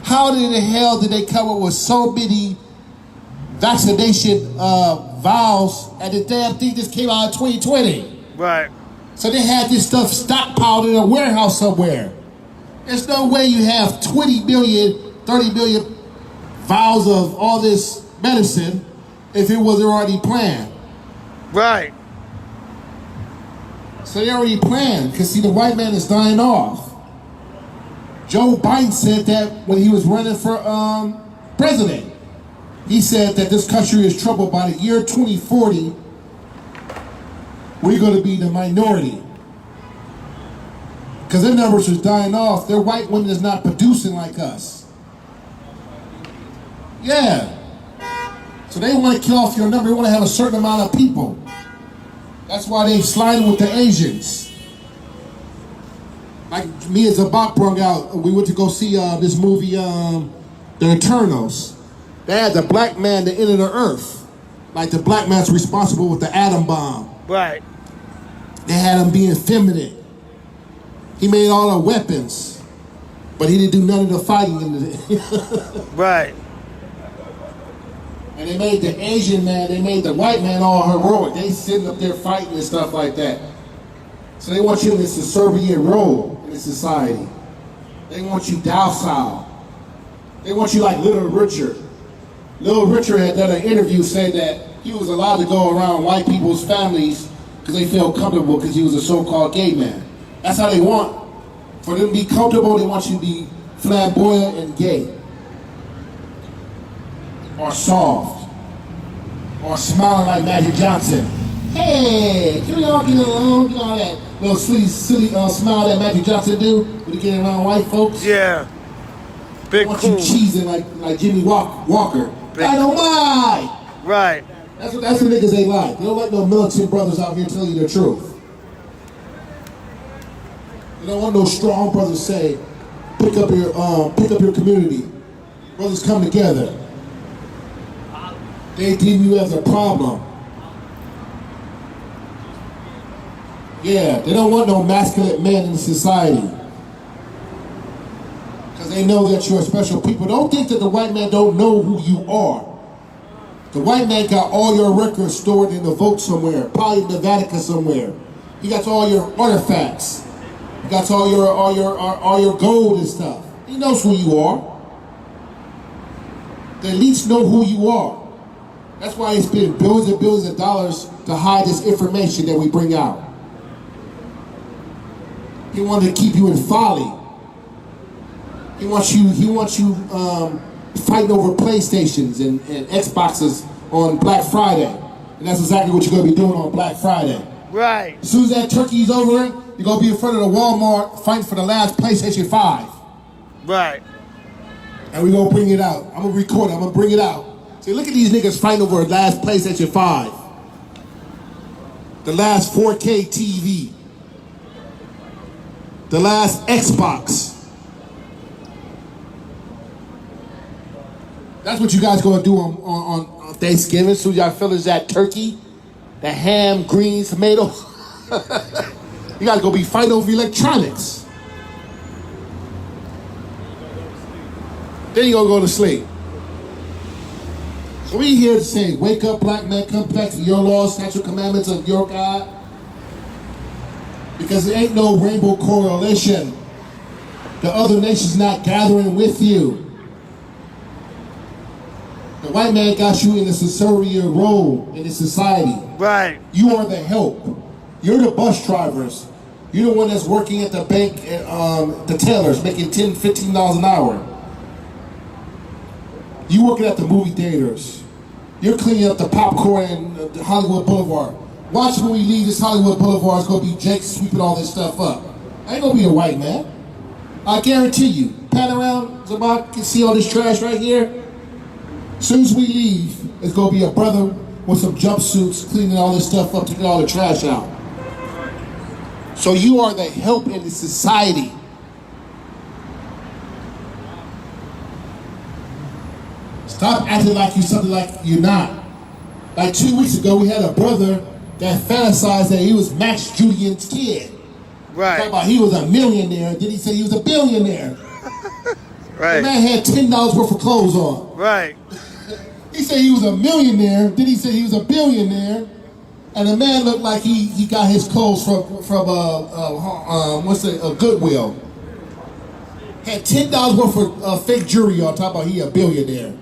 How in the hell did they come up with so many vaccination vials and the damn thing just came out in 2020? Right. So they had this stuff stockpiled in a warehouse somewhere. There's no way you have 20 million, 30 million vials of all this medicine if it wasn't already planned. Right. So they already planned, because see, the white man is dying off. Joe Biden said that when he was running for president. He said that this country is troubled by the year 2040. We're going to be the minority. Because their numbers are dying off. Their white women is not producing like us. Yeah. So they want to kill off your number. They want to have a certain amount of people. That's why they sliding with the Asians. Like me and Zabach brought out, we went to go see this movie, The Eternals. They had the black man that entered the earth. Like the black man's responsible with the atom bomb. Right. They had him being effeminate. He made all the weapons, but he didn't do none of the fighting. Right. And they made the Asian man, they made the white man all heroic. They sitting up there fighting and stuff like that. So they want you in this subservient role in this society. They want you docile. They want you like Little Richard. Little Richard had done an interview saying that he was allowed to go around white people's families because they felt comfortable because he was a so-called gay man. That's how they want. For them to be comfortable, they want you to be flamboyant and gay. Or soft. Or smiling like Magic Johnson. Hey, can we all get along? You know that little silly smile that Magic Johnson do when he get around white folks? Yeah. Big I want cool. you cheesing like Jimmy Walker. I don't mind. Right. That's the niggas they like. They don't like no militant brothers out here telling you the truth. They don't want no strong brothers say, pick up your community. Brothers come together. They deem you as a problem. Yeah, they don't want no masculine men in society. Because they know that you're a special people. Don't think that the white man don't know who you are. The white man got all your records stored in the vault somewhere, probably in the Vatican somewhere. He got all your artifacts. He got all your gold and stuff. He knows who you are. The elites know who you are. That's why he spent billions and billions of dollars to hide this information that we bring out. He wanted to keep you in folly. He wants you fighting over PlayStations and Xboxes on Black Friday. And that's exactly what you're going to be doing on Black Friday. Right. As soon as that turkey's over, you're going to be in front of the Walmart fighting for the last PlayStation 5. Right. And we're going to bring it out. I'm going to record it. I'm going to bring it out. See, look at these niggas fighting over the last PlayStation 5. The last 4K TV. The last Xbox. That's what you guys going to do on Thanksgiving. As soon as y'all finish that turkey, that ham, greens, tomato. You guys going to be fighting over electronics. Then you're going to go to sleep. So we here to say, wake up, black man, come back to your laws, statute, commandments of your God. Because there ain't no rainbow correlation. The other nations not gathering with you. The white man got you in a censorial role in this society. Right. You are the help. You're the bus drivers. You're the one that's working at the bank, the tellers, making $10, $15 an hour. You working at the movie theaters. You're cleaning up the popcorn in Hollywood Boulevard. Watch when we leave this Hollywood Boulevard, it's gonna be Jake sweeping all this stuff up. Ain't gonna be a white man. I guarantee you. Pan around, Zabach, can see all this trash right here. As soon as we leave, it's gonna be a brother with some jumpsuits cleaning all this stuff up, taking all the trash out. So you are the help in the society. Stop acting like you're something like you're not. Like 2 weeks ago, we had a brother that fantasized that he was Max Julian's kid. Right. Talking about he was a millionaire, then he said he was a billionaire. Right. The man had $10 worth of clothes on. Right. He said he was a millionaire, then he said he was a billionaire, and the man looked like he got his clothes from a Goodwill. Had $10 worth of fake jewelry on top of he a billionaire.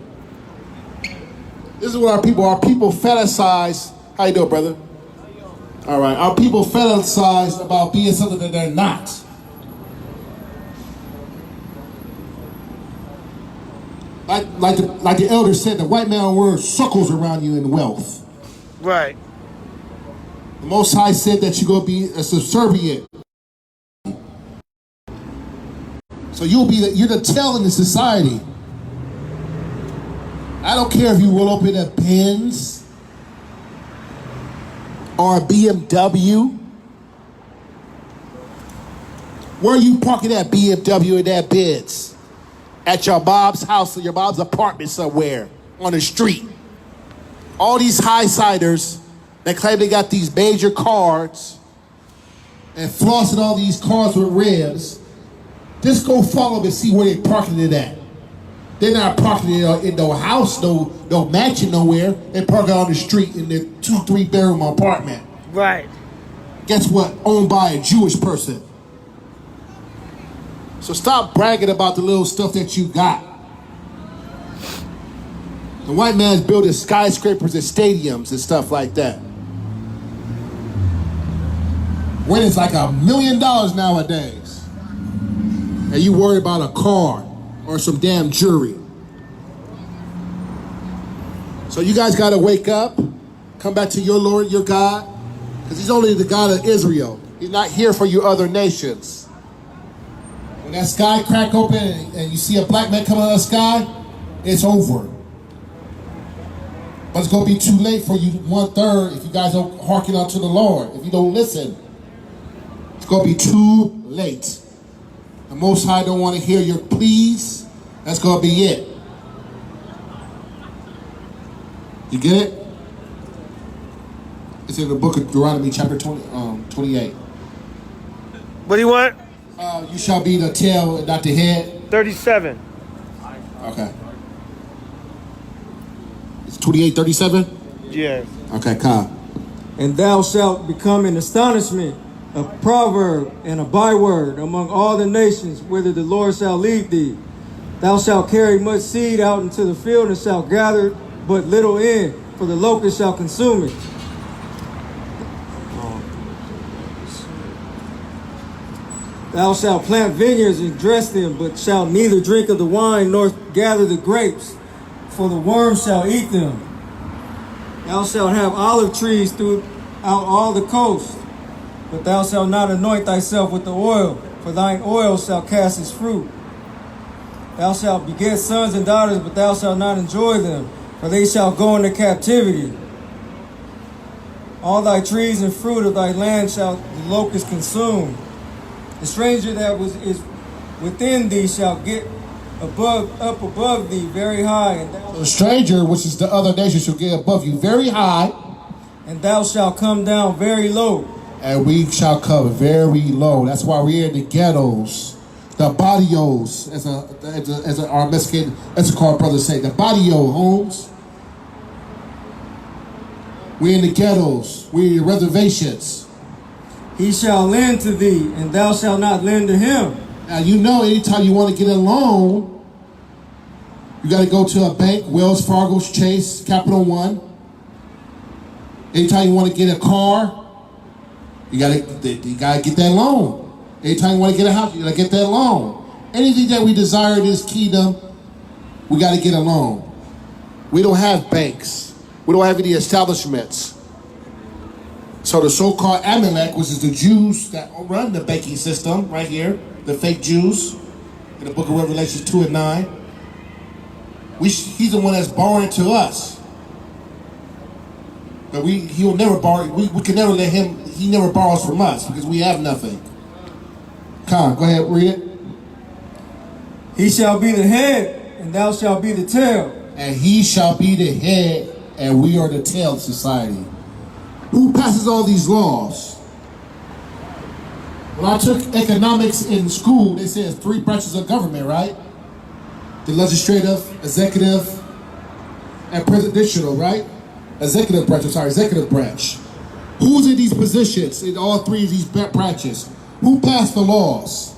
This is what our people fantasize. How you doing, brother? All right, our people fantasize about being something that they're not. Like the elder said, the white man wears circles around you in wealth. Right. The Most High said that you're gonna be a subservient. So you're the tail in the society. I don't care if you roll up in a Benz or a BMW. Where are you parking that BMW and that Benz? At your mom's house or your mom's apartment somewhere on the street. All these high-siders that claim they got these major cars and flossing all these cars with rims, just go follow them and see where they're parking it at. They're not parking it in no house, no mansion nowhere. They're parking on the street in their 2-3 bedroom apartment. Right. Guess what? Owned by a Jewish person. So stop bragging about the little stuff that you got. The white man's building skyscrapers and stadiums and stuff like that. When it's like $1 million nowadays. And you worry about a car or some damn jewelry. So you guys gotta wake up, come back to your Lord, your God, because he's only the God of Israel. He's not here for you other nations. When that sky crack open and you see a black man coming out of the sky, it's over. But it's gonna be too late for you 1/3 if you guys don't hearken unto the Lord, if you don't listen. It's gonna be too late. The Most High don't want to hear your pleas. That's gonna be it. You get it? It's in the book of Deuteronomy chapter 28. What do you want? You shall be the tail and not the head. 37. Okay. It's 28:37? Yes. Okay, Kyle. And thou shalt become an astonishment, a proverb and a byword among all the nations whither the Lord shall lead thee. Thou shalt carry much seed out into the field and shalt gather but little in. for the locust shall consume it. Thou shalt plant vineyards and dress them, but shalt neither drink of the wine nor gather the grapes, for the worms shall eat them. Thou shalt have olive trees throughout all the coast, but thou shalt not anoint thyself with the oil, for thine oil shall cast its fruit. Thou shalt beget sons and daughters, but thou shalt not enjoy them, for they shall go into captivity. All thy trees and fruit of thy land shall the locust consume. The stranger that is within thee shall get up above thee very high, and The stranger, which is the other nation, shall get above you very high, thou shalt come down very low. and we shall come very low. That's why we're in the ghettos, the barrios, as our Mexican Escort brothers say, the barrio homes. We're in the ghettos. We're in the reservations. He shall lend to thee, and thou shalt not lend to him. Now, you know, anytime you want to get a loan, you got to go to a bank, Wells Fargo, Chase, Capital One. Anytime you want to get a car, you got to get that loan. Anytime you want to get a house, you got to get that loan. Anything that we desire in this kingdom, we got to get a loan. We don't have banks. We don't have any establishments. So the so-called Amalek, which is the Jews that run the banking system right here, the fake Jews, in the book of Revelation 2 and 9, he's the one that's borrowing to us. But he'll never borrow, we can never let him, he never borrows from us because we have nothing. Come on, go ahead, read it. He shall be the head, and thou shalt be the tail. And he shall be the head, and we are the tail of society. Who passes all these laws? When I took economics in school, they said 3 branches of government, right? The legislative, executive, and presidential, right? Executive branch. Who's in these positions, in all 3 of these branches? Who passed the laws?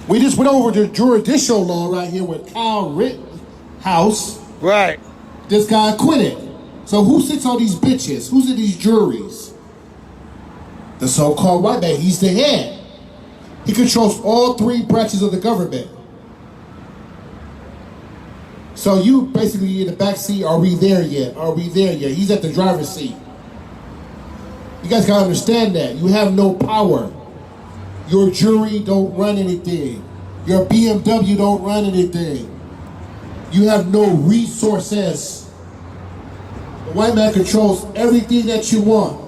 We just went over the judicial law right here with Kyle Rittenhouse. Right. This guy acquitted. So who sits on these bitches? Who's in these juries? The so-called white man. He's the head. He controls all 3 branches of the government. So you basically in the back seat, are we there yet? Are we there yet? He's at the driver's seat. You guys gotta understand that. You have no power. Your jury don't run anything. Your BMW don't run anything. You have no resources. The white man controls everything that you want.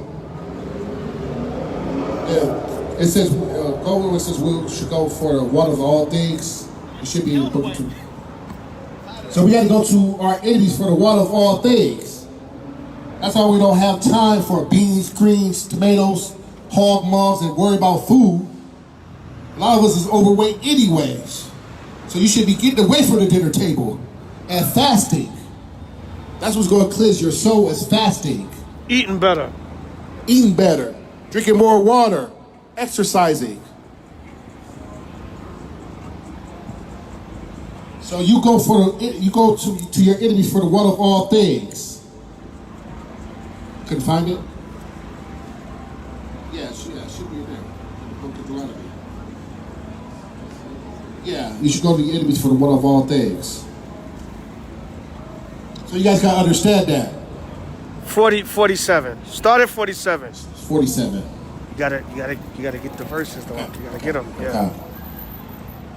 Yeah. It says, it says we should go for the one of all things. It should be in the book of 2. So we got to go to our enemies for the one of all things. That's why we don't have time for beans, greens, tomatoes, hog moths, and worry about food. A lot of us is overweight anyways. So you should be getting away from the dinner table and fasting. That's what's going to cleanse your soul, is fasting. Eating better. Eating better. Drinking more water. Exercising. So you go to your enemies for the one of all things. Couldn't find it? Yeah, it should be there. Yeah, you should go to your enemies for the one of all things. So you guys gotta understand that. 47. Start at 47. 47. You gotta get the verses though. You gotta get them. Yeah. Okay.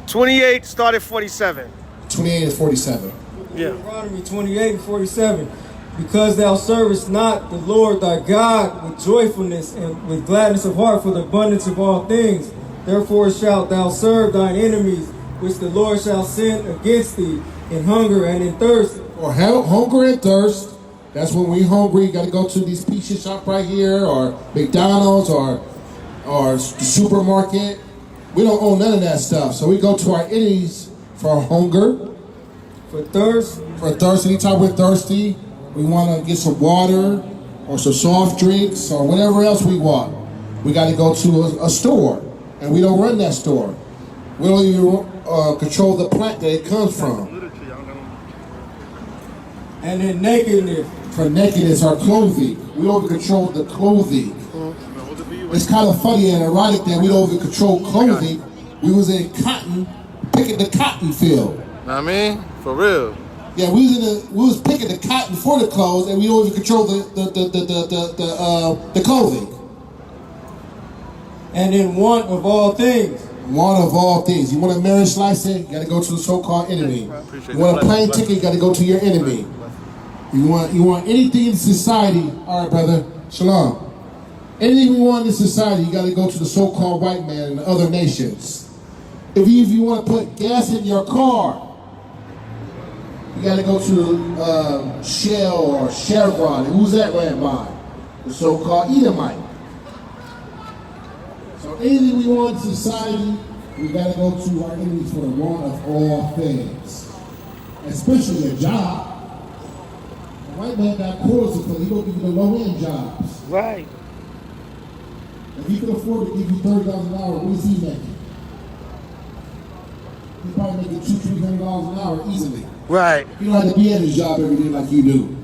28. Start at 47. 28 and 47. Yeah. Deuteronomy 28 and 47. Because thou servest not the Lord thy God with joyfulness and with gladness of heart for the abundance of all things, therefore shalt thou serve thine enemies, which the Lord shall send against thee in hunger and in thirst. Or hunger and thirst. That's when we hungry. You got to go to these pizza shop right here, or McDonald's, or the supermarket. We don't own none of that stuff. So we go to our enemies for hunger, for thirst. For thirst. Anytime we're thirsty, we want to get some water or some soft drinks or whatever else we want. We got to go to a store, and we don't run that store. We don't even control the plant that it comes from. And in nakedness. For nakedness or clothing. We don't even control the clothing. It's kind of funny and ironic that we don't even control clothing. We was in cotton, picking the cotton field. Know what I mean? For real. Yeah, we was picking the cotton for the clothes, and we don't even control the clothing. And in want of all things. Want of all things. You want a marriage license? You got to go to the so-called enemy. You want a plane ticket? You got to go to your enemy. You want anything in society? All right, brother. Shalom. Anything we want in society, you got to go to the so-called white man and other nations. If you want to put gas in your car, you got to go to Shell or Chevron. Who's that ran by? The so-called Edomite. So anything we want in society, we got to go to our enemies for the want of all things, especially a job. The white man got quarters because he don't give you the low-end jobs. Right. If he can afford to give you $30 an hour, what is he making? He's probably making $200-$300 an hour easily. Right. You don't have to be at his job every day like you do.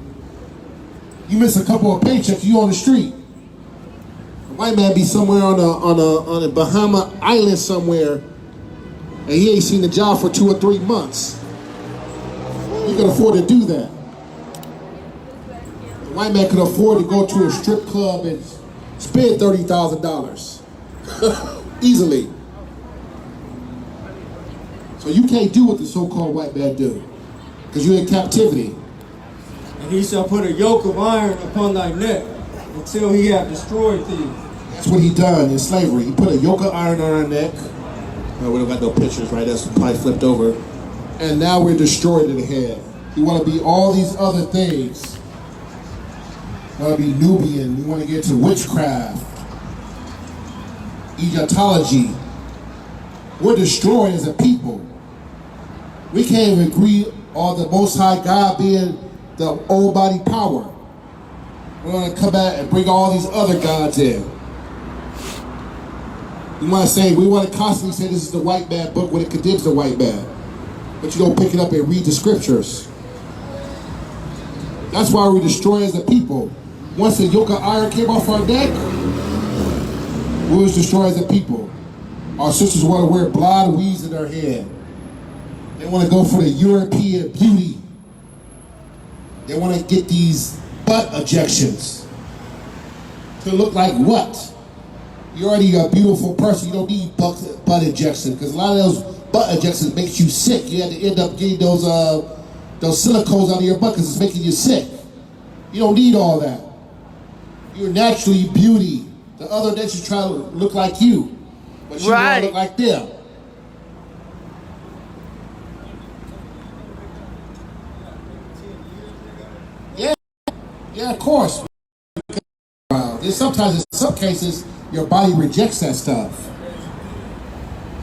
You miss a couple of paychecks, you on the street. A white man be somewhere on a Bahama island somewhere, and he ain't seen the job for 2 or 3 months. You can afford to do that. The white man could afford to go to a strip club and spend $30,000 easily. So you can't do what the so-called white man do, because you're in captivity. And he shall put a yoke of iron upon thy neck until he have destroyed thee. That's what he done in slavery. He put a yoke of iron on our neck. Oh, we don't got no pictures, right? That's probably flipped over. And now we're destroyed in the head. You want to be all these other things. You want to be Nubian. You want to get to witchcraft, Egyptology. We're destroyed as a people. We can't even agree on the Most High God being the old body power. We're going to come back and bring all these other gods in. We want to constantly say this is the white man book when it condemns the white man. But you don't pick it up and read the scriptures. That's why we're destroyed as a people. Once the yoke of iron came off our neck, we was destroyed as a people. Our sisters want to wear blonde weaves in their hair. They want to go for the European beauty. They want to get these butt ejections. To look like what? You're already a beautiful person. You don't need butt injections, because a lot of those butt injections makes you sick. You had to end up getting those silicones out of your butt because it's making you sick. You don't need all that. You're naturally beauty. The other nations try to look like you, but you want to look like them. Yeah, of course. Sometimes, in some cases, your body rejects that stuff.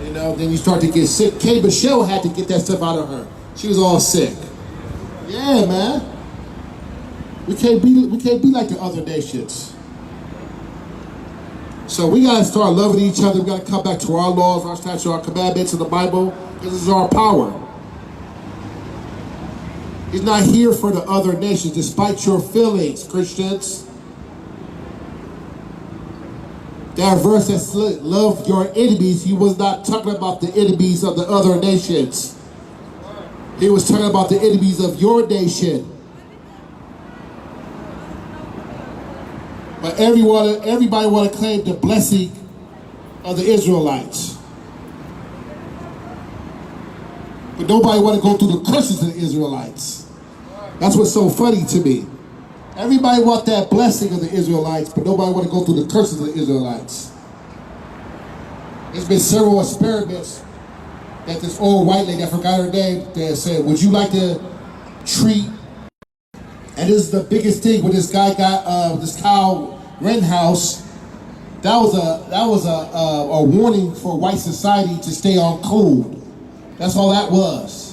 You know, then you start to get sick. Kay Michelle had to get that stuff out of her. She was all sick. Yeah, man. We can't be like the other nations. So we gotta start loving each other. We gotta come back to our laws, our statutes, our commandments in the Bible, because this is our power. He's not here for the other nations, despite your feelings, Christians. That verse that said, love your enemies, he was not talking about the enemies of the other nations. He was talking about the enemies of your nation. But everybody want to claim the blessing of the Israelites. But nobody want to go through the curses of the Israelites. That's what's so funny to me. Everybody want that blessing of the Israelites, but nobody want to go through the curses of the Israelites. There's been several experiments that this old white lady, I forgot her name, that said, would you like to treat, and this is the biggest thing when this guy got this Kyle Rittenhouse, that was a warning for white society to stay on code. That's all that was.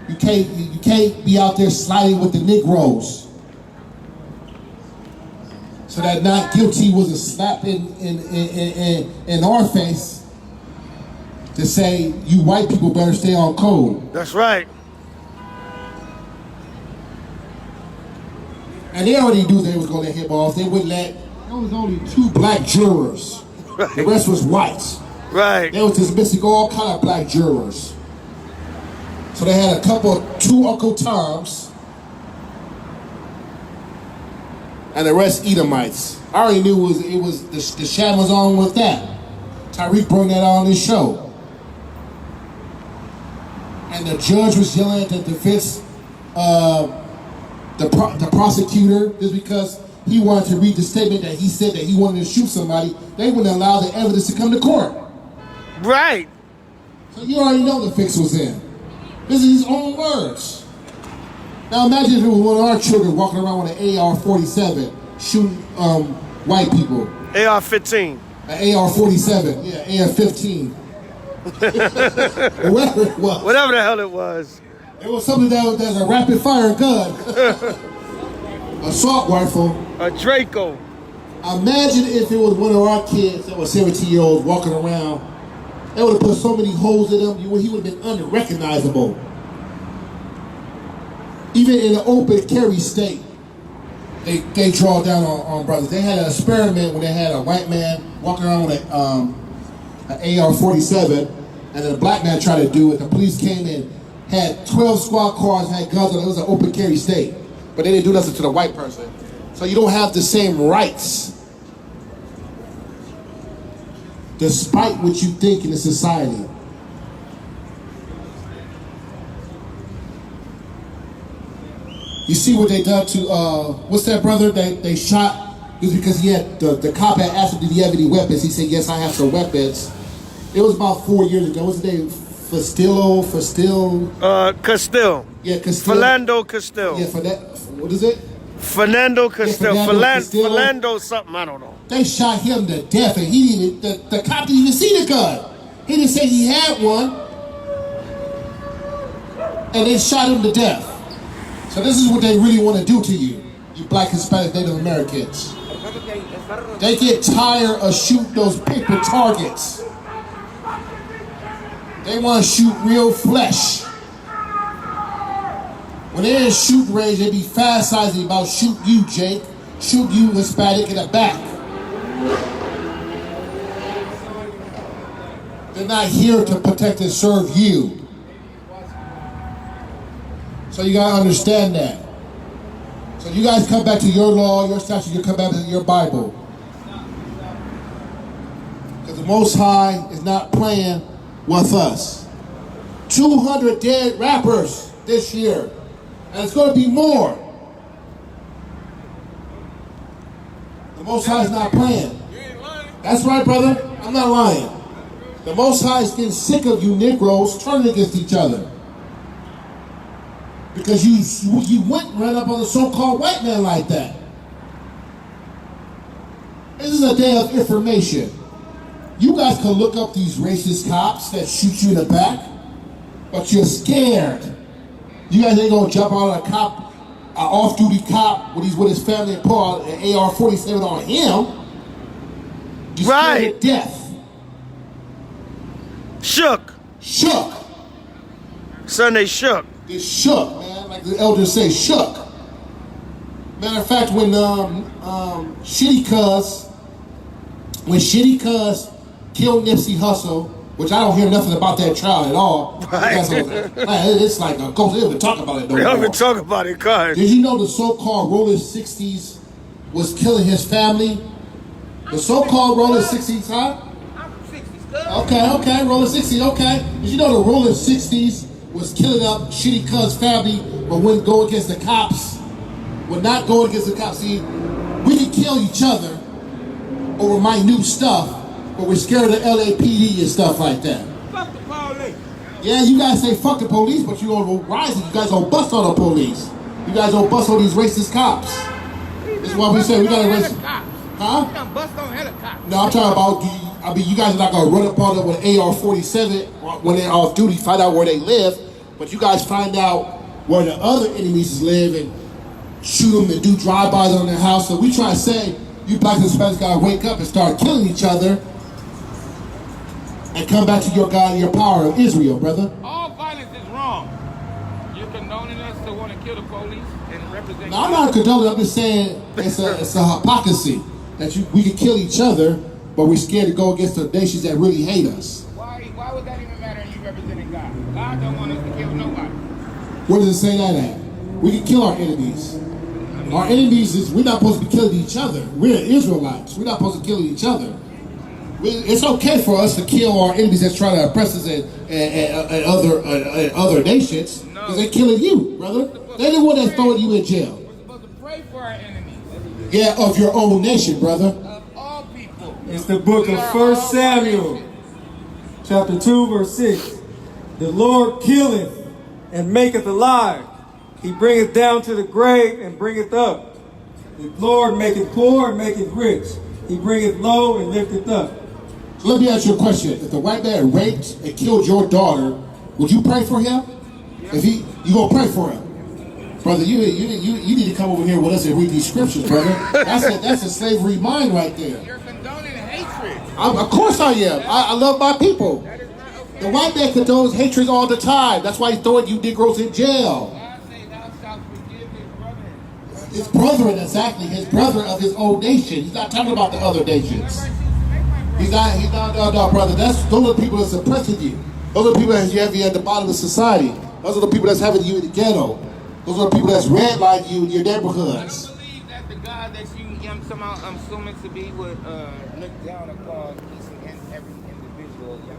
You can't be out there sliding with the Negroes. So that not guilty was a slap in our face to say you white people better stay on code. That's right. And they already knew they was going to let him off. They wouldn't let, there was only 2 black jurors. Right. The rest was whites. Right. They was dismissing all kind of black jurors. So they had 2 Uncle Toms. And the rest Edomites. I already knew it was the sham was on with that. Tyreek brought that on his show. And the judge was yelling at the defense, the prosecutor, just because he wanted to read the statement that he said that he wanted to shoot somebody. They wouldn't allow the evidence to come to court. Right. So you already know the fix was in. This is his own words. Now imagine if it was one of our children walking around with an AR-47 shooting white people. AR-15. An AR-47, yeah, AR-15. Whatever it was. Whatever the hell it was. It was something that's a rapid fire gun. Assault rifle. A Draco. Imagine if it was one of our kids that was 17-year-olds walking around. They would have put so many holes in him, he would have been unrecognizable. Even in an open carry state, they draw down on brothers. They had an experiment when they had a white man walking around with an AR-47, and then a black man tried to do it. The police came in, had 12 squad cars, had guns on it. It was an open carry state. But they didn't do nothing to the white person. So you don't have the same rights, despite what you think in the society. You see what they done to, what's that brother they shot? It was because he had, the cop had asked him, did he have any weapons? He said, yes, I have some weapons. It was about 4 years ago. What's his name? Castile? Castile. Yeah, Castile. Philando Castile. Yeah, what is it? Fernando Castile. Yeah, Philando something, I don't know. They shot him to death, and he didn't, the cop didn't even see the gun. He didn't say he had one. And they shot him to death. So this is what they really want to do to you, you black, Hispanic, Native Americans. They get tired of shooting those paper targets. They want to shoot real flesh. When they're in shooting range, they be fantasizing about shoot you, Jake, shoot you, Hispanic, in the back. They're not here to protect and serve you. So you gotta understand that. So you guys come back to your law, your statute, you come back to your Bible. Because the Most High is not playing with us. 200 dead rappers this year. And it's gonna be more. The Most High is not playing. That's right, brother. I'm not lying. The Most High is getting sick of you Negroes turning against each other. Because you went and ran up on the so-called white man like that. This is a day of information. You guys can look up these racist cops that shoot you in the back, but you're scared. You guys ain't gonna jump out of a cop, an off-duty cop, when he's with his family and pull out an AR-47 on him. You're scared to death. Shook. Shook. Son, they shook. They shook, man. Like the elders say, shook. Matter of fact, when Shitty Cuz killed Nipsey Hussle, which I don't hear nothing about that trial at all. Right. It's like a ghost. They don't even talk about it no We more. don't even talk about it, cuz. Did you know the so-called Rolling 60s was killing his family? The so-called Rolling 60s, huh? Okay, Rolling 60s, okay. Did you know the Rolling 60s was killing up Shitty Cuz family, but wouldn't go against the cops? Would not go against the cops. See, we can kill each other over minute stuff, but we're scared of the LAPD and stuff like that. Fuck the police. Yeah, you guys say fuck the police, but you gonna rise and you guys gonna bust on the police. You guys gonna bust on these racist cops. This is why we say we gotta race. Huh? You done bust on helicopters. No, I'm talking about, you guys are not gonna run up on them with an AR-47 when they're off duty, find out where they live, but you guys find out where the other enemies live and shoot them and do drive-bys on their house. So we try to say, you black and Hispanics gotta wake up and start killing each other and come back to your God and your power of Israel, brother. All violence is wrong. You're condoning us to want to kill the police and represent No, I'm not condoning. I'm just saying it's a hypocrisy that we can kill each other, but we're scared to go against the nations that really hate us. Why would that even matter and you representing God? God don't want us to kill nobody. Where does it say that at? We can kill our enemies. Our enemies we're not supposed to be killing each other. We're Israelites. We're not supposed to kill each other. It's okay for us to kill our enemies that's trying to oppress us and other nations, because they're killing you, brother. They're the one that's throwing you in jail. We're supposed to pray for our enemies. Yeah, of your own nation, brother. Of all people. It's the book of 1 Samuel, chapter 2, verse 6. The Lord killeth and maketh alive. He bringeth down to the grave and bringeth up. The Lord maketh poor and maketh rich. He bringeth low and lifteth up. So let me ask you a question. If the white man raped and killed your daughter, would you pray for him? If you gonna pray for him, brother? You need to come over here with us and read these scriptures, brother. That's a slavery mind right there. You're condoning hatred. Of course I am. I love my people. That is not okay. The white man condones hatred all the time. That's why he's throwing you Negroes in jail. God say thou shalt forgive his brother. His brethren, exactly. His brother of his own nation. He's not talking about the other nations. He's not, no, brother. Those are the people that's oppressing you. Those are the people that you have at the bottom of society. Those are the people that's having you in the ghetto. Those are the people that's redlining you in your neighborhoods. I believe that the God that somehow I'm assuming to be would look down upon each and every individual. Do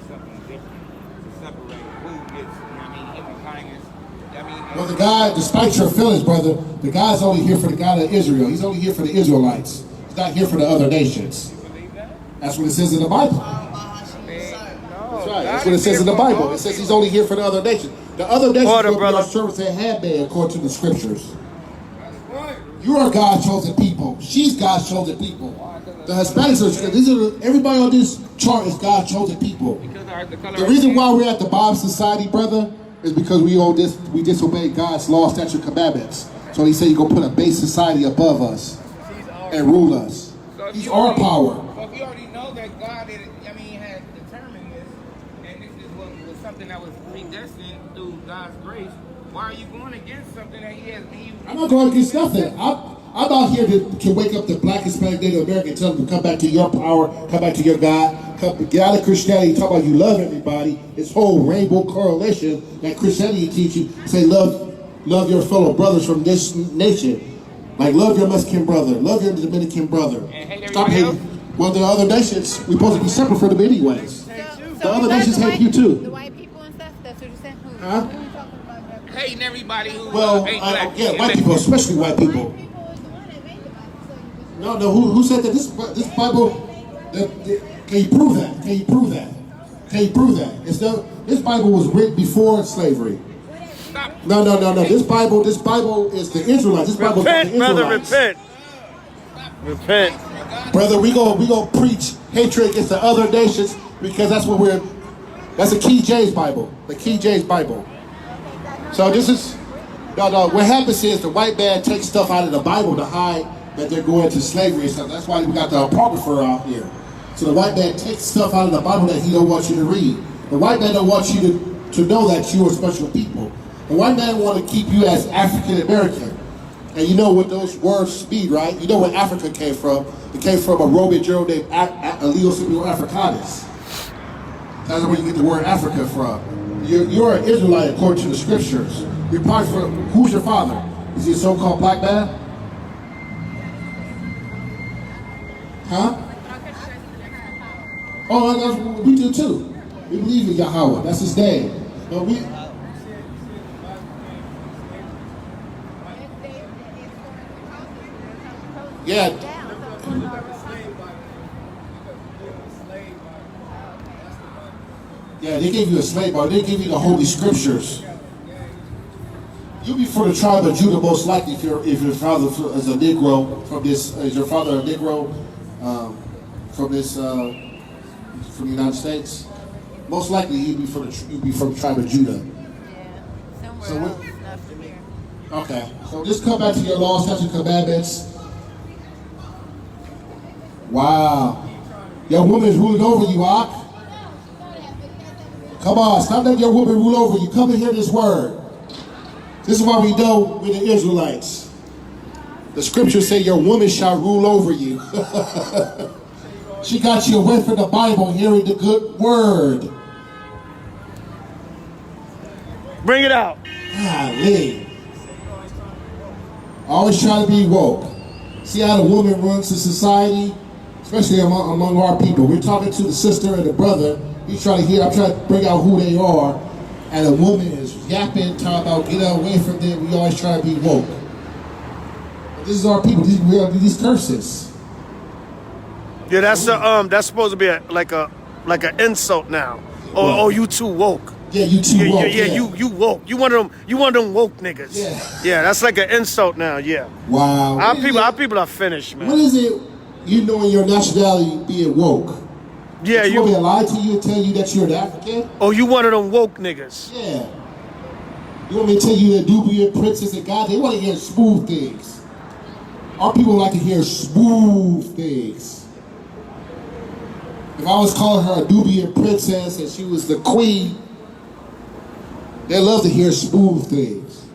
something different to separate who gets, human kindness. Well, the guy, despite your feelings, brother, the guy's only here for the God of Israel. He's only here for the Israelites. He's not here for the other nations. You believe that? That's what it says in the Bible. No. That's right. That's what it says in the Bible. It says he's only here for the other nations. The other nations will be our servants and handmaid according to the scriptures. You are God's chosen people. She's God's chosen people. The Hispanics are. Everybody on this chart is God's chosen people. The reason why we're at the bottom society, brother, is because we disobey God's law, statute, commandments. So he said he's gonna put a base society above us and rule us. He's our power. So if you already know that God had determined this, and this is what was something that was predestined through God's grace, why are you going against something that He has? I'm not going against nothing. I'm out here to wake up the Black, Hispanic, Native American, and tell them to come back to your power, come back to your God, get out of Christianity, talk about you love everybody. This whole rainbow correlation that Christianity teaches you, say love your fellow brothers from this nation. Like love your Mexican brother, love your Dominican brother. Stop hating. Well, the other nations, we're supposed to be separate from them anyways. The other nations hate you too. The white people and stuff, that's what you're saying? Who Huh? are you talking about? Hating everybody who Well, ain't black. yeah, white people, especially white people. White people is the one that made the Bible, so you just... No, who said that this Bible, can you prove that? Can you prove that? Can you prove that? This Bible was written before slavery. No. This Bible is the Israelites. This Bible is the Israelites. Repent. Brother, we gonna preach hatred against the other nations because that's the King James Bible. The King James Bible. So this is what happens is the white man takes stuff out of the Bible to hide that they're going to slavery and stuff. That's why we got the Apocrypha out here. So the white man takes stuff out of the Bible that he don't want you to read. The white man don't want you to know that you are special people. The white man want to keep you as African American. And you know what those words mean, right? You know where Africa came from. It came from a Roman general named Leo Scipio Africanus. That's where you get the word Africa from. You're an Israelite according to the scriptures. You're probably from, who's your father? Is he a so-called black man? Huh? Oh, we do too. We believe in Yahweh. That's his name. But we... Yeah. Yeah, they gave you a slave Bible. They gave you the Holy Scriptures. You'll be for the tribe of Judah most likely if your father is a Negro from this. Is your father a Negro from the United States? Most likely you'd be from the tribe of Judah. Yeah, somewhere else, not from here. Okay, so just come back to your law, statute, commandments. Wow, your woman is ruling over you, Ak. Come on, stop letting your woman rule over you. Come and hear this word. This is why we know we're the Israelites. The scriptures say your woman shall rule over you. She got you away from the Bible, hearing the good word. Bring it out. Golly. Always try to be woke. See how the woman runs the society? Especially among our people. We're talking to the sister and the brother. I'm trying to bring out who they are. And the woman is yapping, talking about get away from them. We always try to be woke. But this is our people. These curses. Yeah, that's supposed to be like an insult now. Oh, you too woke. Yeah, you too woke. Yeah, you woke. You one of them woke niggas. Yeah, that's like an insult now. Yeah. Wow. Our people are finished, man. What is it you know in your nationality being woke? Yeah, you want me to lie to you and tell you that you're an African? Oh, you one of them woke niggas. Yeah. You want me to tell you that Nubian princess and God, they want to hear smooth things. Our people like to hear smooth things. If I was calling her a Nubian princess and she was the queen, they love to hear smooth things.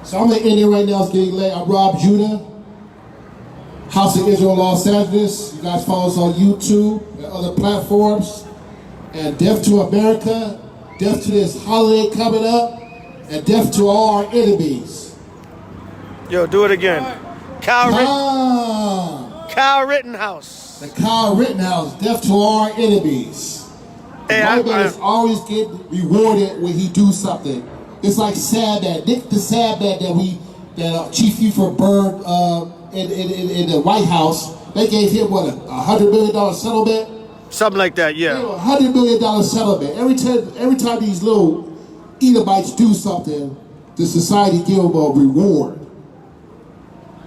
So I'm going to end it right now. It's getting late. I'm Rob Judah, House of Israel, Los Angeles. You guys follow us on YouTube and other platforms. And death to America, death to this holiday coming up, and death to all our enemies. Yo, do it again. Kyle Rittenhouse. The Kyle Rittenhouse, death to all our enemies. The white man is always getting rewarded when he do something. It's like Sabbath, Nick the Sabbath that Chief Buford burned in the White House. They gave him what, $100 million settlement? Something like that, yeah. $100 million settlement. Every time these little Edomites do something, the society give them a reward.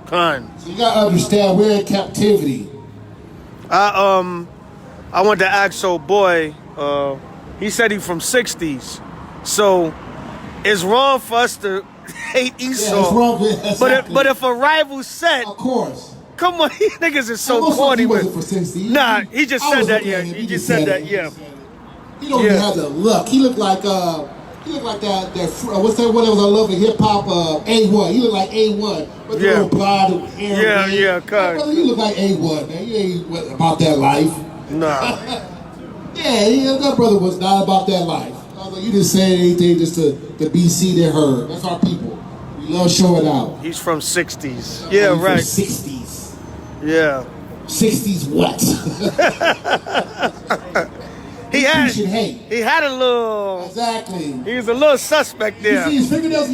Kind. So you gotta understand, we're in captivity. I went to ask old boy. He said he from '60s, so it's wrong for us to hate Esau. Yeah, it's wrong for, exactly. But if a rival said, of course. Come on, you niggas is so corny with. Nah, he just said that. Yeah, he just said that. Yeah. He don't even have the look. He looked like that. What's that one that was I love in hip hop? A1. He looked like A1 with the little blonde hair. Yeah. Brother, you look like A1, man. You ain't about that life. Nah. Yeah, that brother was not about that life. I was like, you didn't say anything just to be seen and heard. That's our people. We love showing out. He's from '60s. Yeah, right. From '60s. Yeah. '60s what? He had a little. Exactly. He was a little suspect there. You see his fingernails?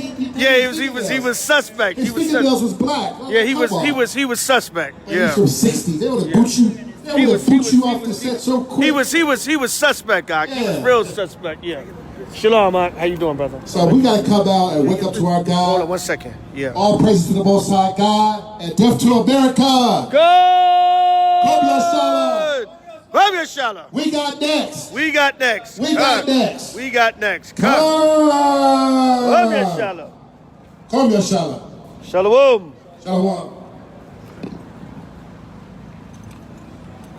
He was suspect. His fingernails was black. Yeah, he was suspect. Yeah. He's from '60s. They would have boot you. They would have boot you off the set so quick. He was suspect, guy. Yeah. He was real suspect. Yeah. Shalom, man. How you doing, brother? So we gotta come out and wake up to our God. Hold on 1 second. Yeah. All praises to the Most High God and death to America. Good. Come Yashala. We got next. We got next. Come Yashala. Shalom. Shalom.